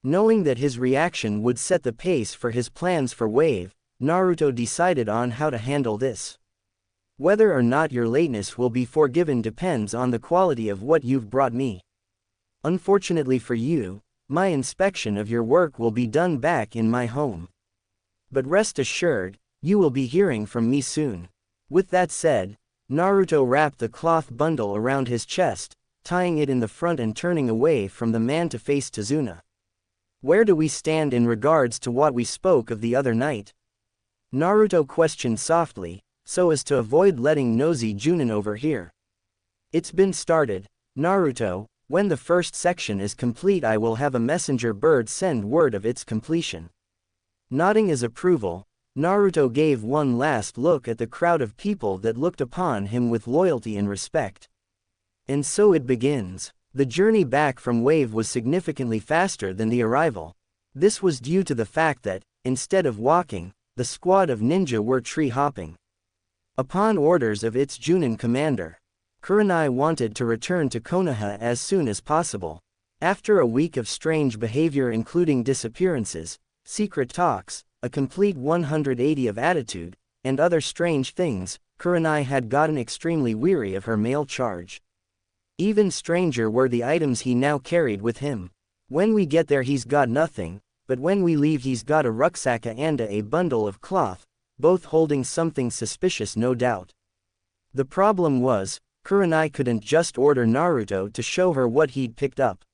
Knowing that his reaction would set the pace for his plans for Wave, Naruto decided on how to handle this. Whether or not your lateness will be forgiven depends on the quality of what you've brought me. Unfortunately for you, my inspection of your work will be done back in my home. But rest assured, you will be hearing from me soon. With that said, Naruto wrapped the cloth bundle around his chest, tying it in the front and turning away from the man to face Tazuna. Where do we stand in regards to what we spoke of the other night? Naruto questioned softly, so as to avoid letting nosy Junin overhear. It's been started, Naruto. When the first section is complete I will have a messenger bird send word of its completion. Nodding his approval, Naruto gave one last look at the crowd of people that looked upon him with loyalty and respect. And so it begins. The journey back from Wave was significantly faster than the arrival. This was due to the fact that, instead of walking, the squad of ninja were tree-hopping. Upon orders of its Junin commander, Kurenai wanted to return to Konoha as soon as possible. After a week of strange behavior including disappearances, secret talks, a complete 180 of attitude, and other strange things, Kurenai had gotten extremely weary of her male charge. Even stranger were the items he now carried with him. When we get there he's got nothing, but when we leave he's got a rucksack and a bundle of cloth, both holding something suspicious no doubt. The problem was, Kurenai couldn't just order Naruto to show her what he'd picked up.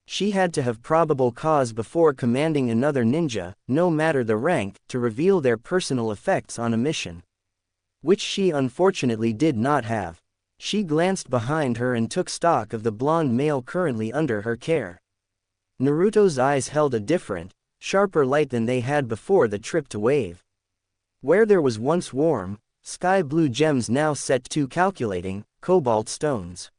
She had to have probable cause before commanding another ninja, no matter the rank, to reveal their personal effects on a mission. Which she unfortunately did not have. She glanced behind her and took stock of the blonde male currently under her care. Naruto's eyes held a different, sharper light than they had before the trip to Wave. Where there was once warm, sky blue gems now set to calculating, cobalt stones.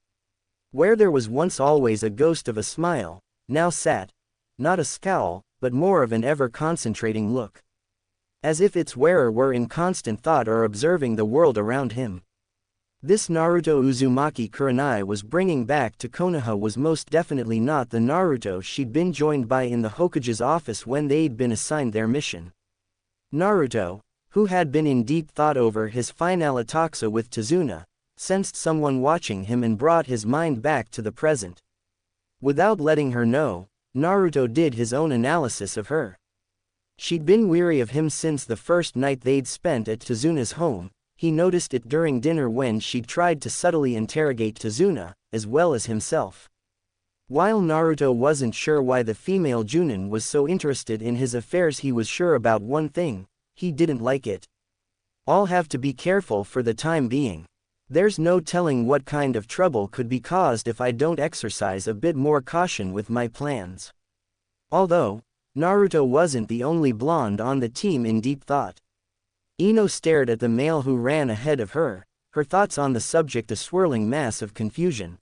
Where there was once always a ghost of a smile, now sat, not a scowl, but more of an ever-concentrating look. As if its wearer were in constant thought or observing the world around him. This Naruto Uzumaki Kurenai was bringing back to Konoha was most definitely not the Naruto she'd been joined by in the Hokage's office when they'd been assigned their mission. Naruto, who had been in deep thought over his final ataxa with Tazuna, sensed someone watching him and brought his mind back to the present. Without letting her know, Naruto did his own analysis of her. She'd been weary of him since the first night they'd spent at Tazuna's home. He noticed it during dinner when she'd tried to subtly interrogate Tazuna, as well as himself. While Naruto wasn't sure why the female Junin was so interested in his affairs, he was sure about one thing: he didn't like it. I'll have to be careful for the time being. There's no telling what kind of trouble could be caused if I don't exercise a bit more caution with my plans. Although, Naruto wasn't the only blonde on the team in deep thought. Ino stared at the male who ran ahead of her, her thoughts on the subject a swirling mass of confusion.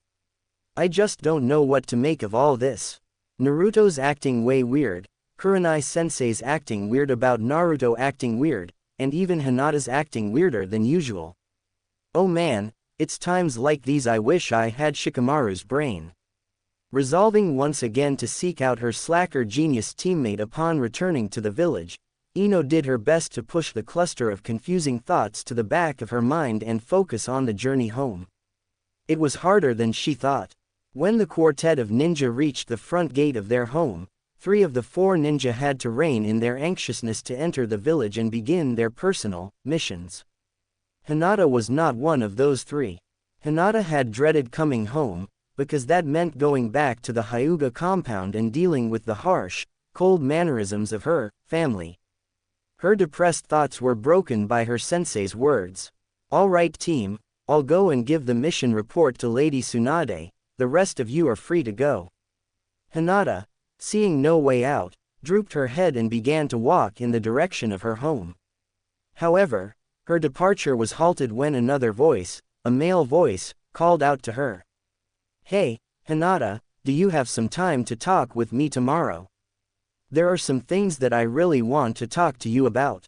I just don't know what to make of all this. Naruto's acting way weird, Kurenai-sensei's acting weird about Naruto acting weird, and even Hinata's acting weirder than usual. Oh man, it's times like these I wish I had Shikamaru's brain. Resolving once again to seek out her slacker genius teammate upon returning to the village, Ino did her best to push the cluster of confusing thoughts to the back of her mind and focus on the journey home. It was harder than she thought. When the quartet of ninja reached the front gate of their home, 3 of the 4 ninja had to rein in their anxiousness to enter the village and begin their personal missions. Hinata was not one of those 3. Hinata had dreaded coming home, because that meant going back to the Hyuga compound and dealing with the harsh, cold mannerisms of her family. Her depressed thoughts were broken by her sensei's words. All right team, I'll go and give the mission report to Lady Tsunade, the rest of you are free to go. Hinata, seeing no way out, drooped her head and began to walk in the direction of her home. However, her departure was halted when another voice, a male voice, called out to her. Hey, Hinata, do you have some time to talk with me tomorrow? There are some things that I really want to talk to you about.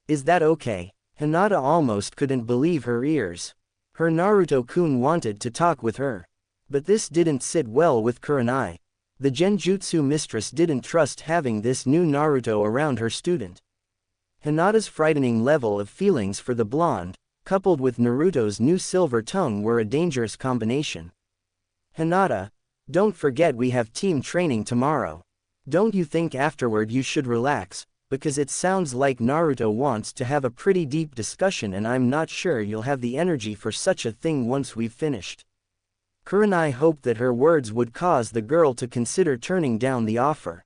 Is that okay? Hinata almost couldn't believe her ears. Her Naruto-kun wanted to talk with her. But this didn't sit well with Kurenai. The Genjutsu mistress didn't trust having this new Naruto around her student. Hinata's frightening level of feelings for the blonde, coupled with Naruto's new silver tongue were a dangerous combination. Hinata, don't forget we have team training tomorrow. Don't you think afterward you should relax, because it sounds like Naruto wants to have a pretty deep discussion and I'm not sure you'll have the energy for such a thing once we've finished. Kurenai hoped that her words would cause the girl to consider turning down the offer.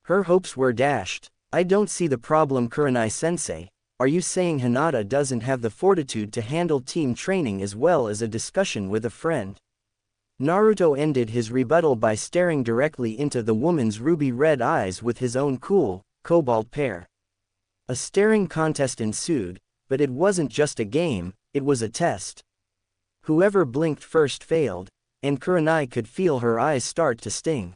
Her hopes were dashed. I don't see the problem, Kurenai-sensei. Are you saying Hinata doesn't have the fortitude to handle team training as well as a discussion with a friend? Naruto ended his rebuttal by staring directly into the woman's ruby-red eyes with his own cool, cobalt pair. A staring contest ensued, but it wasn't just a game, it was a test. Whoever blinked first failed, and Kurenai could feel her eyes start to sting.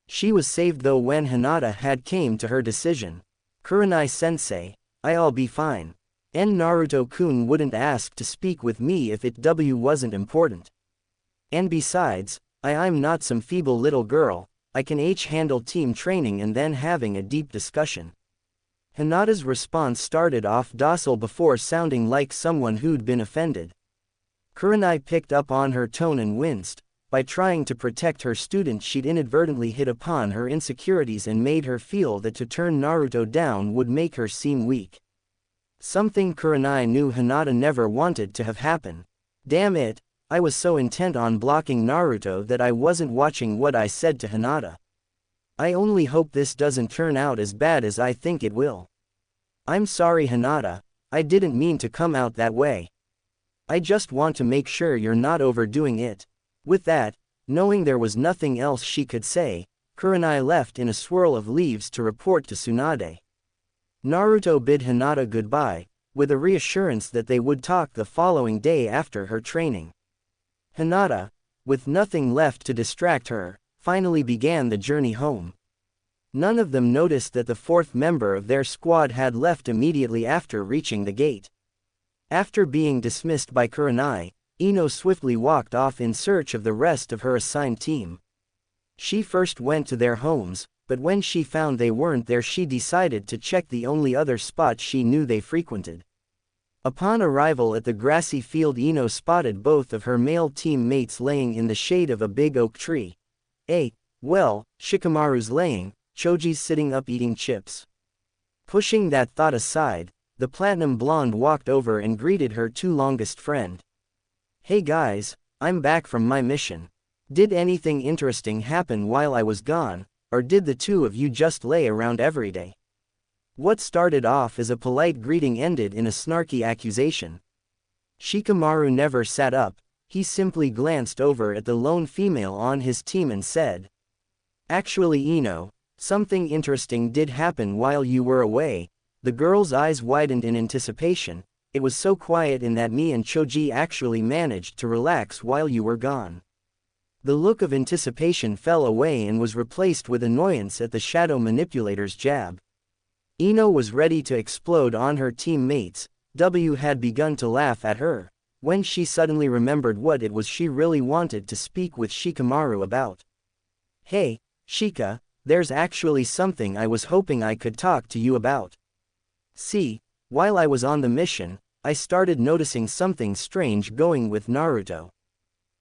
She was saved though when Hinata had came to her decision. Kurenai-sensei, I'll be fine. And Naruto-kun wouldn't ask to speak with me if it wasn't important. And besides, I'm not some feeble little girl, I can handle team training and then having a deep discussion. Hinata's response started off docile before sounding like someone who'd been offended. Kurenai picked up on her tone and winced. By trying to protect her student she'd inadvertently hit upon her insecurities and made her feel that to turn Naruto down would make her seem weak. Something Kurenai knew Hinata never wanted to have happen. Damn it, I was so intent on blocking Naruto that I wasn't watching what I said to Hinata. I only hope this doesn't turn out as bad as I think it will. I'm sorry Hinata, I didn't mean to come out that way. I just want to make sure you're not overdoing it. With that, knowing there was nothing else she could say, Kurenai left in a swirl of leaves to report to Tsunade. Naruto bid Hinata goodbye, with a reassurance that they would talk the following day after her training. Hinata, with nothing left to distract her, finally began the journey home. None of them noticed that the 4th member of their squad had left immediately after reaching the gate. After being dismissed by Kurenai, Ino swiftly walked off in search of the rest of her assigned team. She first went to their homes, but when she found they weren't there she decided to check the only other spot she knew they frequented. Upon arrival at the grassy field Ino spotted both of her male teammates laying in the shade of a big oak tree. Well, Shikamaru's laying, Choji's sitting up eating chips. Pushing that thought aside, the platinum blonde walked over and greeted her two longest friend. Hey guys, I'm back from my mission. Did anything interesting happen while I was gone, or did the two of you just lay around every day? What started off as a polite greeting ended in a snarky accusation. Shikamaru never sat up, he simply glanced over at the lone female on his team and said, "Actually Ino, Something interesting did happen while you were away. The girl's eyes widened in anticipation. It was so quiet in that me and Choji actually managed to relax while you were gone. The look of anticipation fell away and was replaced with annoyance at the shadow manipulator's jab. Ino was ready to explode on her teammates. W had begun to laugh at her, when she suddenly remembered what it was she really wanted to speak with Shikamaru about. Hey, Shika, there's actually something I was hoping I could talk to you about. See, while I was on the mission, I started noticing something strange going with Naruto.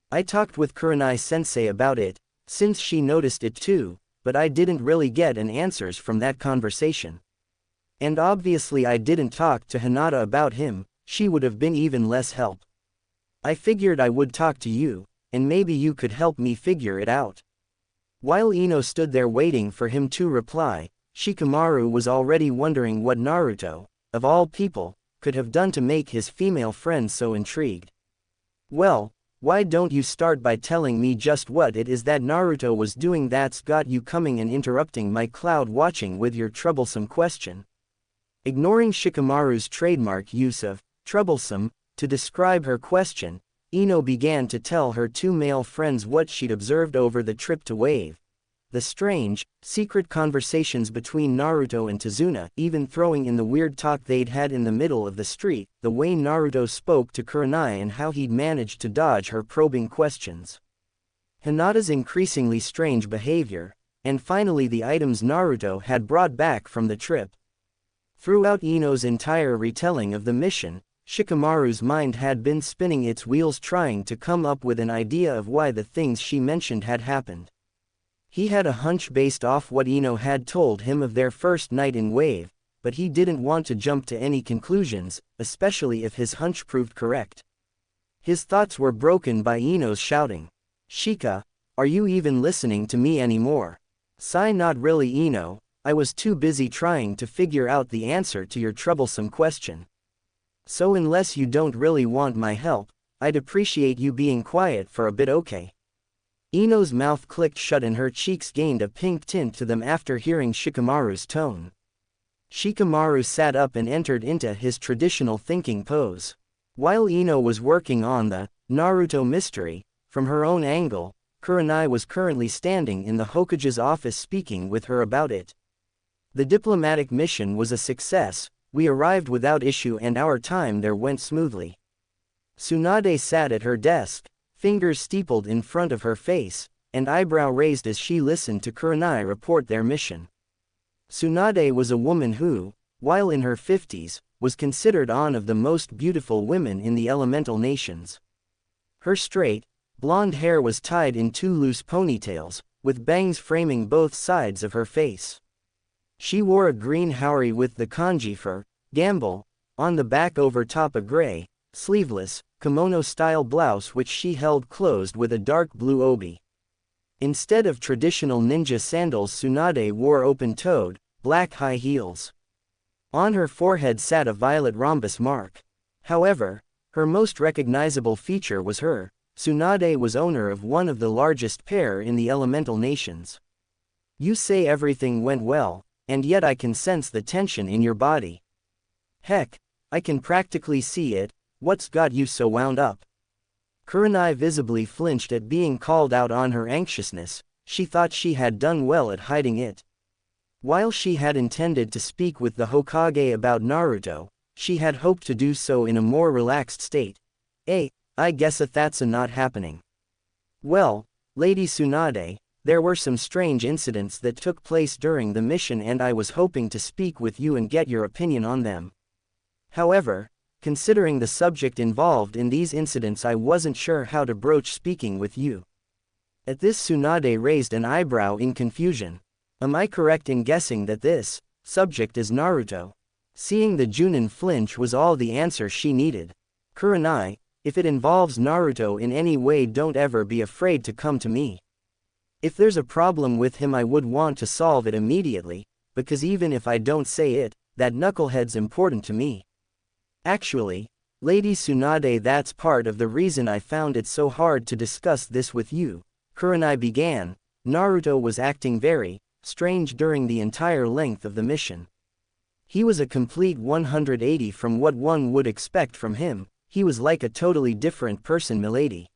I talked with Kurenai-sensei about it, since she noticed it too, but I didn't really get an answers from that conversation. And obviously I didn't talk to Hinata about him, she would have been even less help. I figured I would talk to you, and maybe you could help me figure it out. While Ino stood there waiting for him to reply, Shikamaru was already wondering what Naruto, of all people, could have done to make his female friend so intrigued. Well, why don't you start by telling me just what it is that Naruto was doing that's got you coming and interrupting my cloud watching with your troublesome question? Ignoring Shikamaru's trademark use of troublesome to describe her question, Ino began to tell her two male friends what she'd observed over the trip to Wave. The strange, secret conversations between Naruto and Tazuna, even throwing in the weird talk they'd had in the middle of the street, the way Naruto spoke to Kurenai and how he'd managed to dodge her probing questions. Hinata's increasingly strange behavior, and finally the items Naruto had brought back from the trip. Throughout Ino's entire retelling of the mission, Shikamaru's mind had been spinning its wheels trying to come up with an idea of why the things she mentioned had happened. He had a hunch based off what Ino had told him of their first night in Wave, but he didn't want to jump to any conclusions, especially if his hunch proved correct. His thoughts were broken by Ino's shouting. Shika, are you even listening to me anymore? Sigh, not really Ino, I was too busy trying to figure out the answer to your troublesome question. So unless you don't really want my help, I'd appreciate you being quiet for a bit, okay? Ino's mouth clicked shut and her cheeks gained a pink tint to them after hearing Shikamaru's tone. Shikamaru sat up and entered into his traditional thinking pose. While Ino was working on the Naruto mystery, from her own angle, Kurenai was currently standing in the Hokage's office speaking with her about it. The diplomatic mission was a success, we arrived without issue and our time there went smoothly. Tsunade sat at her desk, fingers steepled in front of her face, and eyebrow raised as she listened to Kurenai report their mission. Tsunade was a woman who, while in her 50s, was considered one of the most beautiful women in the elemental nations. Her straight, blonde hair was tied in two loose ponytails, with bangs framing both sides of her face. She wore a green haori with the kanji for gamble on the back over top a gray, sleeveless, kimono-style blouse which she held closed with a dark blue obi. Instead of traditional ninja sandals, Tsunade wore open-toed, black high heels. On her forehead sat a violet rhombus mark. However, her most recognizable feature was Tsunade was owner of one of the largest pair in the elemental nations. You say everything went well, and yet I can sense the tension in your body. Heck, I can practically see it. What's got you so wound up? Kurenai visibly flinched at being called out on her anxiousness. She thought she had done well at hiding it. While she had intended to speak with the Hokage about Naruto, she had hoped to do so in a more relaxed state. I guess that's not happening. Well, Lady Tsunade, there were some strange incidents that took place during the mission and I was hoping to speak with you and get your opinion on them. However, considering the subject involved in these incidents, I wasn't sure how to broach speaking with you. At this, Tsunade raised an eyebrow in confusion. Am I correct in guessing that this subject is Naruto? Seeing the Junin flinch was all the answer she needed. Kurenai, if it involves Naruto in any way, don't ever be afraid to come to me. If there's a problem with him, I would want to solve it immediately, because even if I don't say it, that knucklehead's important to me. Actually, Lady Tsunade, that's part of the reason I found it so hard to discuss this with you. Kurenai began. Naruto was acting very strange during the entire length of the mission. He was a complete 180 from what one would expect from him. He was like a totally different person, milady.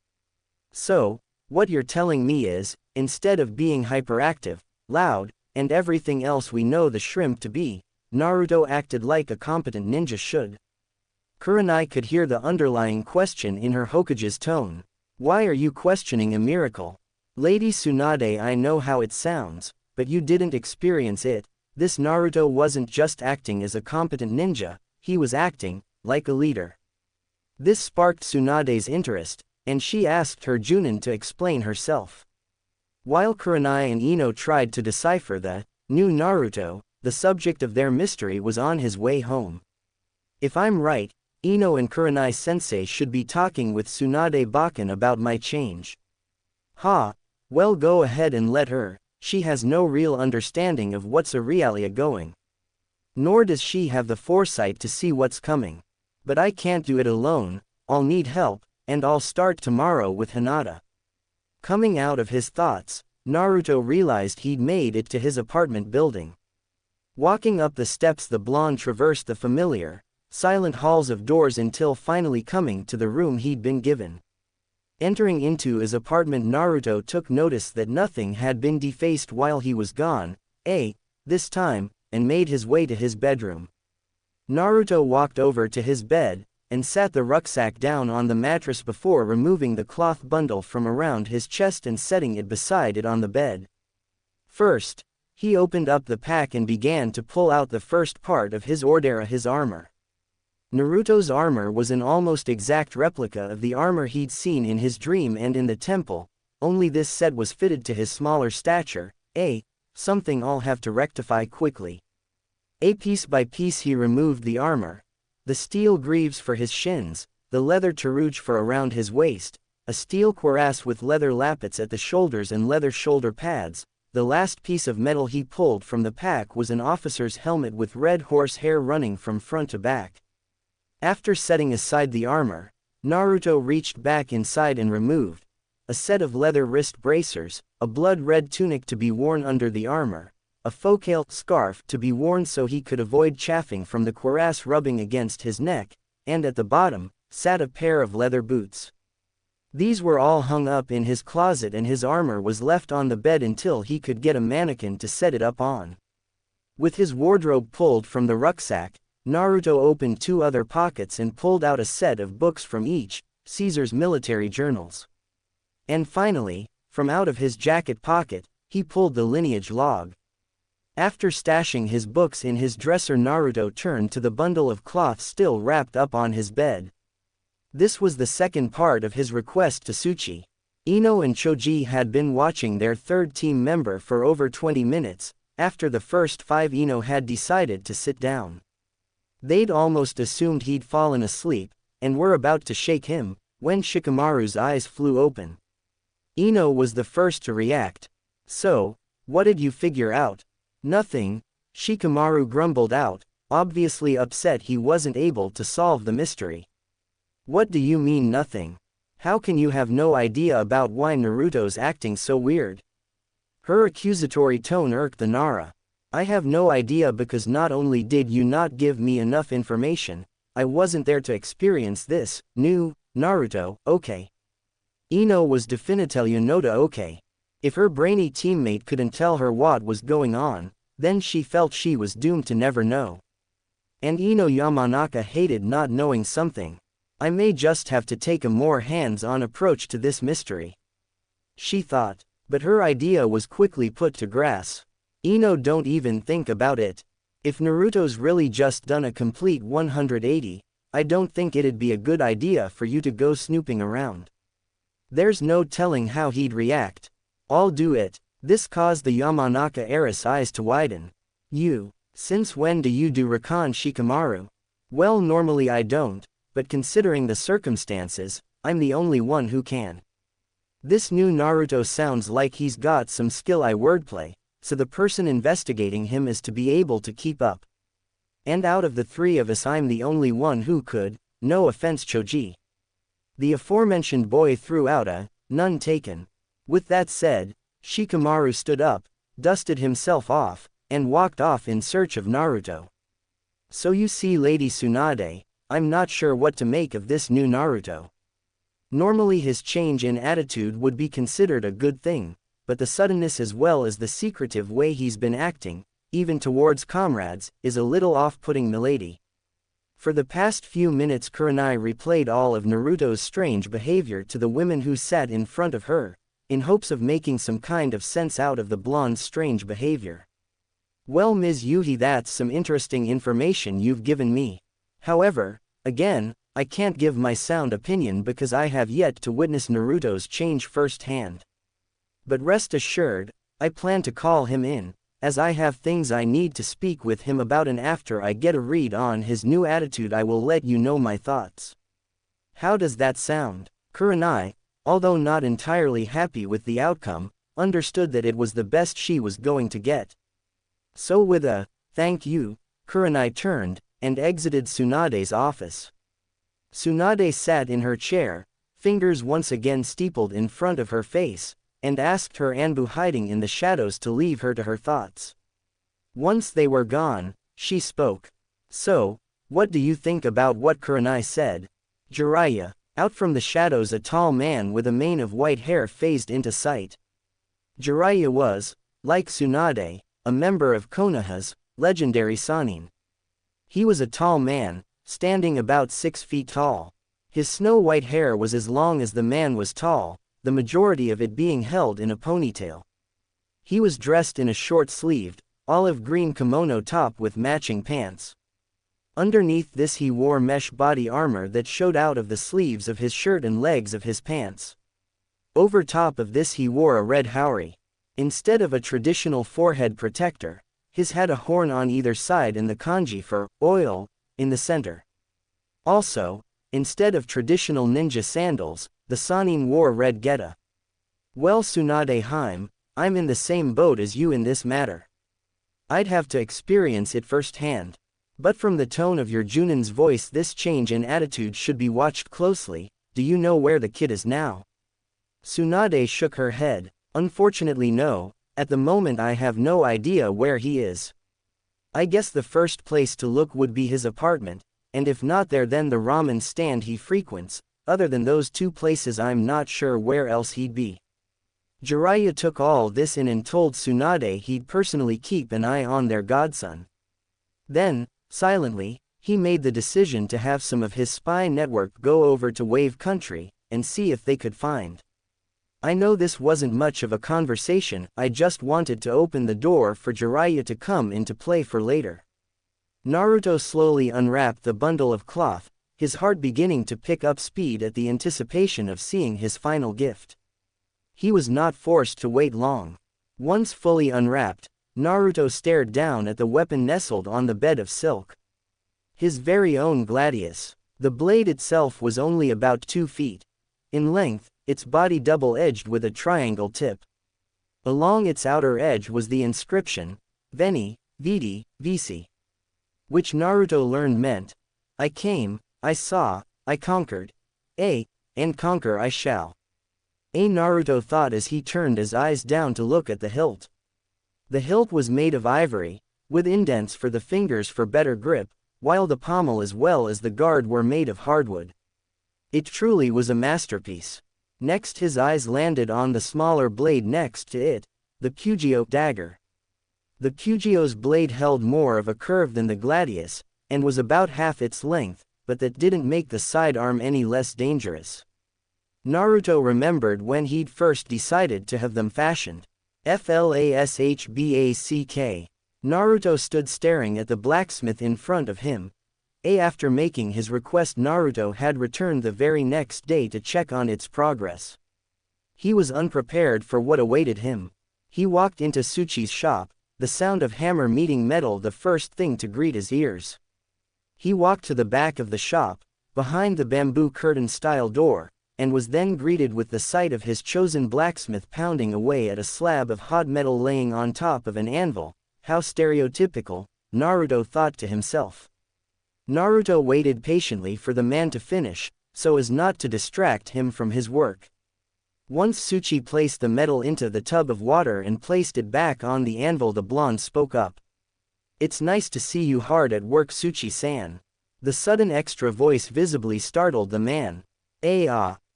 So, what you're telling me is, instead of being hyperactive, loud, and everything else we know the shrimp to be, Naruto acted like a competent ninja should. Kurenai could hear the underlying question in her Hokage's tone. Why are you questioning a miracle? Lady Tsunade, I know how it sounds, but you didn't experience it. This Naruto wasn't just acting as a competent ninja, he was acting like a leader. This sparked Tsunade's interest, and she asked her Junin to explain herself. While Kurenai and Ino tried to decipher the new Naruto, the subject of their mystery was on his way home. If I'm right, Ino and Kurenai-sensei should be talking with Tsunade Bakken about my change. Ha! Well, go ahead and let her. She has no real understanding of what's a realia going. Nor does she have the foresight to see what's coming. But I can't do it alone, I'll need help, and I'll start tomorrow with Hinata. Coming out of his thoughts, Naruto realized he'd made it to his apartment building. Walking up the steps, the blonde traversed the familiar, silent halls of doors until finally coming to the room he'd been given. Entering into his apartment, Naruto took notice that nothing had been defaced while he was gone, this time, and made his way to his bedroom. Naruto walked over to his bed, and sat the rucksack down on the mattress before removing the cloth bundle from around his chest and setting it beside it on the bed. First, he opened up the pack and began to pull out the first part of his ordera, his armor. Naruto's armor was an almost exact replica of the armor he'd seen in his dream and in the temple, only this set was fitted to his smaller stature, something I'll have to rectify quickly. Piece by piece he removed the armor. The steel greaves for his shins, the leather tarouge for around his waist, a steel cuirass with leather lappets at the shoulders and leather shoulder pads. The last piece of metal he pulled from the pack was an officer's helmet with red horse hair running from front to back. After setting aside the armor, Naruto reached back inside and removed a set of leather wrist bracers, a blood-red tunic to be worn under the armor, a focale scarf to be worn so he could avoid chafing from the cuirass rubbing against his neck, and at the bottom, sat a pair of leather boots. These were all hung up in his closet and his armor was left on the bed until he could get a mannequin to set it up on. With his wardrobe pulled from the rucksack, Naruto opened two other pockets and pulled out a set of books from each, Caesar's military journals. And finally, from out of his jacket pocket, he pulled the lineage log. After stashing his books in his dresser, Naruto turned to the bundle of cloth still wrapped up on his bed. This was the second part of his request to Tsuchi. Ino and Choji had been watching their third team member for over 20 minutes. After the first 5, Ino had decided to sit down. They'd almost assumed he'd fallen asleep, and were about to shake him, when Shikamaru's eyes flew open. Ino was the first to react. So, what did you figure out? Nothing, Shikamaru grumbled out, obviously upset he wasn't able to solve the mystery. What do you mean nothing? How can you have no idea about why Naruto's acting so weird? Her accusatory tone irked the Nara. I have no idea because not only did you not give me enough information, I wasn't there to experience this, new, Naruto, okay. Ino was definitely not okay. If her brainy teammate couldn't tell her what was going on, then she felt she was doomed to never know. And Ino Yamanaka hated not knowing something. I may just have to take a more hands-on approach to this mystery, she thought, but her idea was quickly put to grass. Ino, don't even think about it. If Naruto's really just done a complete 180, I don't think it'd be a good idea for you to go snooping around. There's no telling how he'd react. I'll do it. This caused the Yamanaka heiress' eyes to widen. You, since when do you do recon, Shikamaru? Well, normally I don't, but considering the circumstances, I'm the only one who can. This new Naruto sounds like he's got some skill. Wordplay. So the person investigating him is to be able to keep up. And out of the 3 of us, I'm the only one who could, no offense, Choji. The aforementioned boy threw out a, none taken. With that said, Shikamaru stood up, dusted himself off, and walked off in search of Naruto. So you see, Lady Tsunade, I'm not sure what to make of this new Naruto. Normally his change in attitude would be considered a good thing, but the suddenness as well as the secretive way he's been acting, even towards comrades, is a little off-putting, milady. For the past few minutes Kurenai replayed all of Naruto's strange behavior to the women who sat in front of her, in hopes of making some kind of sense out of the blonde's strange behavior. Well, Ms. Yuhi, that's some interesting information you've given me. However, again, I can't give my sound opinion because I have yet to witness Naruto's change firsthand. But rest assured, I plan to call him in, as I have things I need to speak with him about, and after I get a read on his new attitude I will let you know my thoughts. How does that sound? Kurenai, although not entirely happy with the outcome, understood that it was the best she was going to get. So with a, thank you, Kurenai turned, and exited Tsunade's office. Tsunade sat in her chair, fingers once again steepled in front of her face, and asked her Anbu hiding in the shadows to leave her to her thoughts. Once they were gone, she spoke. So, what do you think about what Kurenai said? Jiraiya. Out from the shadows a tall man with a mane of white hair phased into sight. Jiraiya was, like Tsunade, a member of Konoha's legendary Sannin. He was a tall man, standing about 6 feet tall. His snow-white hair was as long as the man was tall, the majority of it being held in a ponytail. He was dressed in a short-sleeved, olive-green kimono top with matching pants. Underneath this he wore mesh body armor that showed out of the sleeves of his shirt and legs of his pants. Over top of this he wore a red haori. Instead of a traditional forehead protector, his had a horn on either side and the kanji for oil in the center. Also, instead of traditional ninja sandals, the Sannin wore red geta. Well, Tsunade Haim, I'm in the same boat as you in this matter. I'd have to experience it firsthand. But from the tone of your Junin's voice this change in attitude should be watched closely. Do you know where the kid is now? Tsunade shook her head. Unfortunately no, at the moment I have no idea where he is. I guess the first place to look would be his apartment, and if not there then the ramen stand he frequents. Other than those two places I'm not sure where else he'd be. Jiraiya took all this in and told Tsunade he'd personally keep an eye on their godson. Then, silently, he made the decision to have some of his spy network go over to Wave Country, and see if they could find. I know this wasn't much of a conversation, I just wanted to open the door for Jiraiya to come into play for later. Naruto slowly unwrapped the bundle of cloth, his heart beginning to pick up speed at the anticipation of seeing his final gift. He was not forced to wait long. Once fully unwrapped, Naruto stared down at the weapon nestled on the bed of silk. His very own gladius. The blade itself was only about 2 feet in length, its body double-edged with a triangle tip. Along its outer edge was the inscription, Veni, Vidi, Vici, which Naruto learned meant, I came, I saw, I conquered. And conquer I shall. Naruto thought as he turned his eyes down to look at the hilt. The hilt was made of ivory, with indents for the fingers for better grip, while the pommel as well as the guard were made of hardwood. It truly was a masterpiece. Next his eyes landed on the smaller blade next to it, the Kyujo dagger. The Kyujo's blade held more of a curve than the gladius, and was about half its length, but that didn't make the sidearm any less dangerous. Naruto remembered when he'd first decided to have them fashioned. Flashback. Naruto stood staring at the blacksmith in front of him. After making his request Naruto had returned the very next day to check on its progress. He was unprepared for what awaited him. He walked into Tsuchi's shop, the sound of hammer meeting metal the first thing to greet his ears. He walked to the back of the shop, behind the bamboo curtain-style door, and was then greeted with the sight of his chosen blacksmith pounding away at a slab of hot metal laying on top of an anvil. How stereotypical, Naruto thought to himself. Naruto waited patiently for the man to finish, so as not to distract him from his work. Once Tsuchi placed the metal into the tub of water and placed it back on the anvil, the blonde spoke up. "It's nice to see you hard at work, Tsuchi-san." The sudden extra voice visibly startled the man.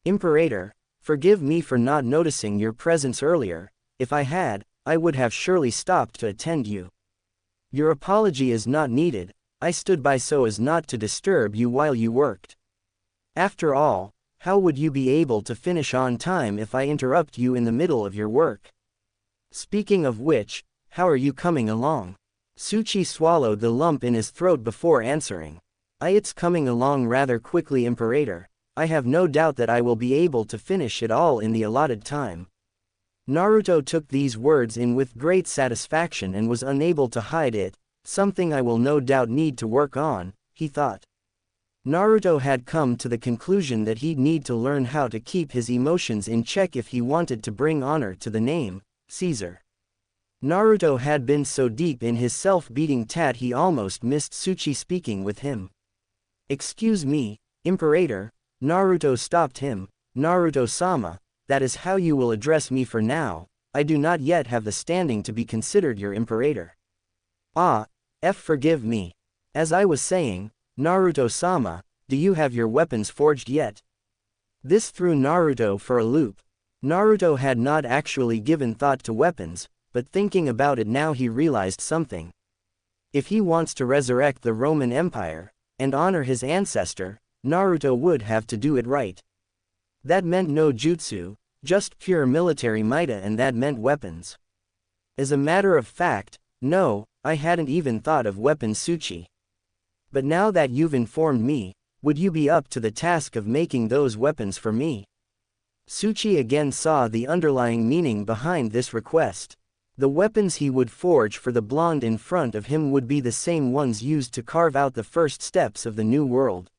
Imperator, forgive me for not noticing your presence earlier. If I had, I would have surely stopped to attend you. Your apology is not needed. I stood by so as not to disturb you while you worked. After all, how would you be able to finish on time if I interrupt you in the middle of your work? Speaking of which, how are you coming along? Tsuchi swallowed the lump in his throat before answering. It's coming along rather quickly, Imperator. I have no doubt that I will be able to finish it all in the allotted time. Naruto took these words in with great satisfaction and was unable to hide it. Something I will no doubt need to work on, he thought. Naruto had come to the conclusion that he'd need to learn how to keep his emotions in check if he wanted to bring honor to the name, Caesar. Naruto had been so deep in his self-beating tat he almost missed Tsuchi speaking with him. "Excuse me, Imperator," Naruto stopped him. "Naruto-sama, that is how you will address me for now. I do not yet have the standing to be considered your Imperator." Forgive me. As I was saying, Naruto-sama, do you have your weapons forged yet? This threw Naruto for a loop. Naruto had not actually given thought to weapons, but thinking about it now he realized something. If he wants to resurrect the Roman Empire, and honor his ancestor, Naruto would have to do it right. That meant no jutsu, just pure military might, and that meant weapons. As a matter of fact, no, I hadn't even thought of weapons, Tsuchi. But now that you've informed me, would you be up to the task of making those weapons for me? Tsuchi again saw the underlying meaning behind this request. The weapons he would forge for the blonde in front of him would be the same ones used to carve out the first steps of the new world.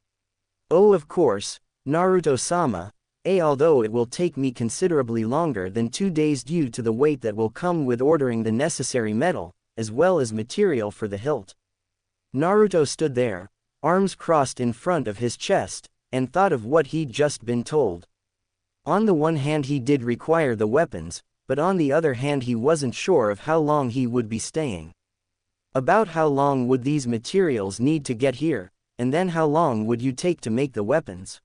Oh, of course, Naruto-sama, although it will take me considerably longer than 2 days due to the wait that will come with ordering the necessary metal, as well as material for the hilt. Naruto stood there, arms crossed in front of his chest, and thought of what he'd just been told. On the one hand he did require the weapons, but on the other hand he wasn't sure of how long he would be staying. About how long would these materials need to get here, and then how long would you take to make the weapons?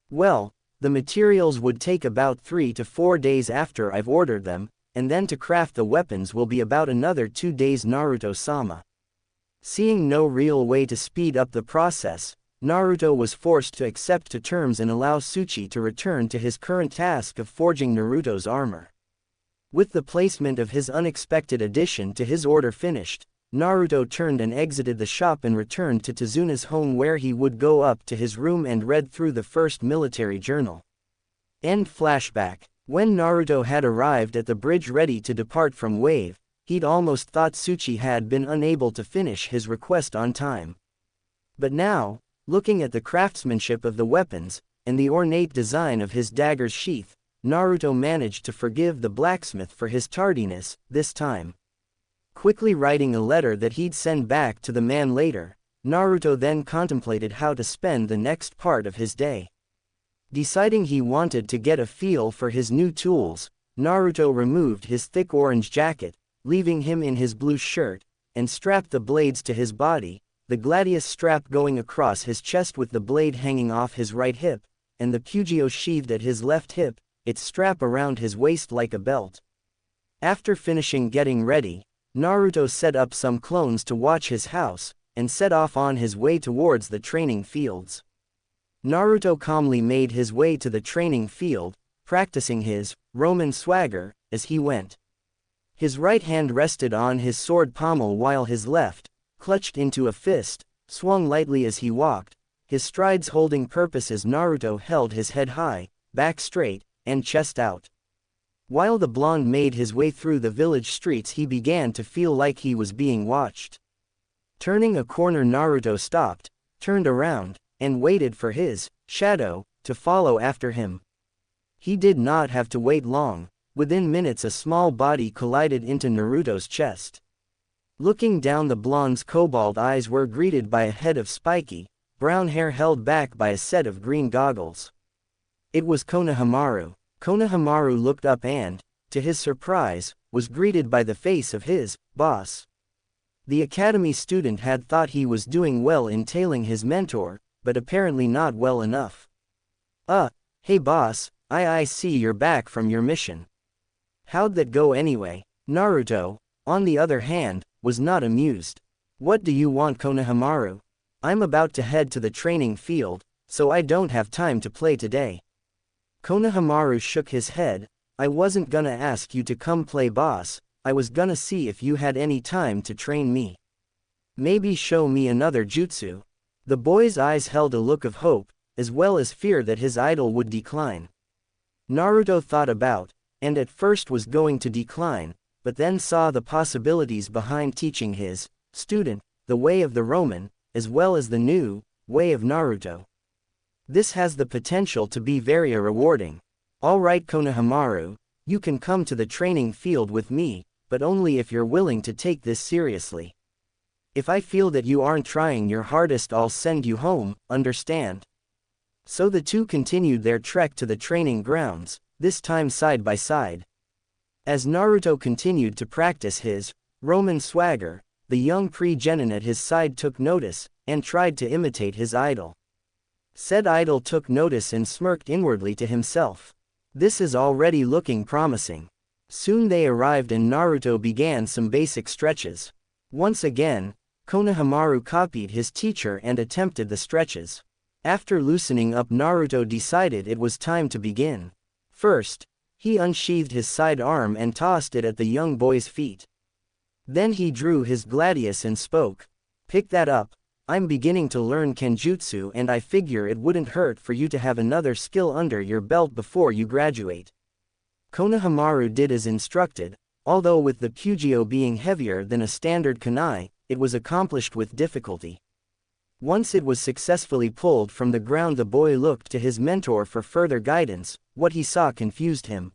Well, the materials would take about 3 to 4 days after I've ordered them, and then to craft the weapons will be about another 2 days, Naruto-sama. Seeing no real way to speed up the process, Naruto was forced to accept to terms and allow Tsuchi to return to his current task of forging Naruto's armor. With the placement of his unexpected addition to his order finished, Naruto turned and exited the shop and returned to Tezuna's home, where he would go up to his room and read through the first military journal. End flashback. When Naruto had arrived at the bridge ready to depart from Wave, he'd almost thought Tsuchi had been unable to finish his request on time. But now, looking at the craftsmanship of the weapons, and the ornate design of his dagger's sheath, Naruto managed to forgive the blacksmith for his tardiness, this time. Quickly writing a letter that he'd send back to the man later, Naruto then contemplated how to spend the next part of his day. Deciding he wanted to get a feel for his new tools, Naruto removed his thick orange jacket, leaving him in his blue shirt, and strapped the blades to his body, the gladius strap going across his chest with the blade hanging off his right hip, and the pugio sheathed at his left hip, its strap around his waist like a belt. After finishing getting ready, Naruto set up some clones to watch his house, and set off on his way towards the training fields. Naruto calmly made his way to the training field, practicing his Roman swagger as he went. His right hand rested on his sword pommel while his left, clutched into a fist, swung lightly as he walked, his strides holding purpose as Naruto held his head high, back straight, and chest out. While the blonde made his way through the village streets, he began to feel like he was being watched. Turning a corner, Naruto stopped, turned around, and waited for his shadow to follow after him. He did not have to wait long. Within minutes a small body collided into Naruto's chest. Looking down, the blonde's cobalt eyes were greeted by a head of spiky, brown hair held back by a set of green goggles. It was Konohamaru. Konohamaru looked up and, to his surprise, was greeted by the face of his boss. The academy student had thought he was doing well in tailing his mentor, but apparently not well enough. Hey boss, I see you're back from your mission. How'd that go anyway? Naruto, on the other hand, was not amused. What do you want, Konohamaru? I'm about to head to the training field, so I don't have time to play today. Konohamaru shook his head. I wasn't gonna ask you to come play boss, I was gonna see if you had any time to train me. Maybe show me another jutsu. The boy's eyes held a look of hope, as well as fear that his idol would decline. Naruto thought about, and at first was going to decline, but then saw the possibilities behind teaching his student the way of the Roman, as well as the new way of Naruto. This has the potential to be very rewarding. Alright Konohamaru, you can come to the training field with me, but only if you're willing to take this seriously. If I feel that you aren't trying your hardest, I'll send you home, understand? So the two continued their trek to the training grounds, this time side by side. As Naruto continued to practice his Roman swagger, the young pre-genin at his side took notice, and tried to imitate his idol. Said idol took notice and smirked inwardly to himself. This is already looking promising. Soon they arrived and Naruto began some basic stretches. Once again, Konohamaru copied his teacher and attempted the stretches. After loosening up, Naruto decided it was time to begin. First, he unsheathed his side arm and tossed it at the young boy's feet. Then he drew his gladius and spoke. Pick that up, I'm beginning to learn Kenjutsu and I figure it wouldn't hurt for you to have another skill under your belt before you graduate. Konohamaru did as instructed, although with the Pugio being heavier than a standard kunai, it was accomplished with difficulty. Once it was successfully pulled from the ground, the boy looked to his mentor for further guidance. What he saw confused him.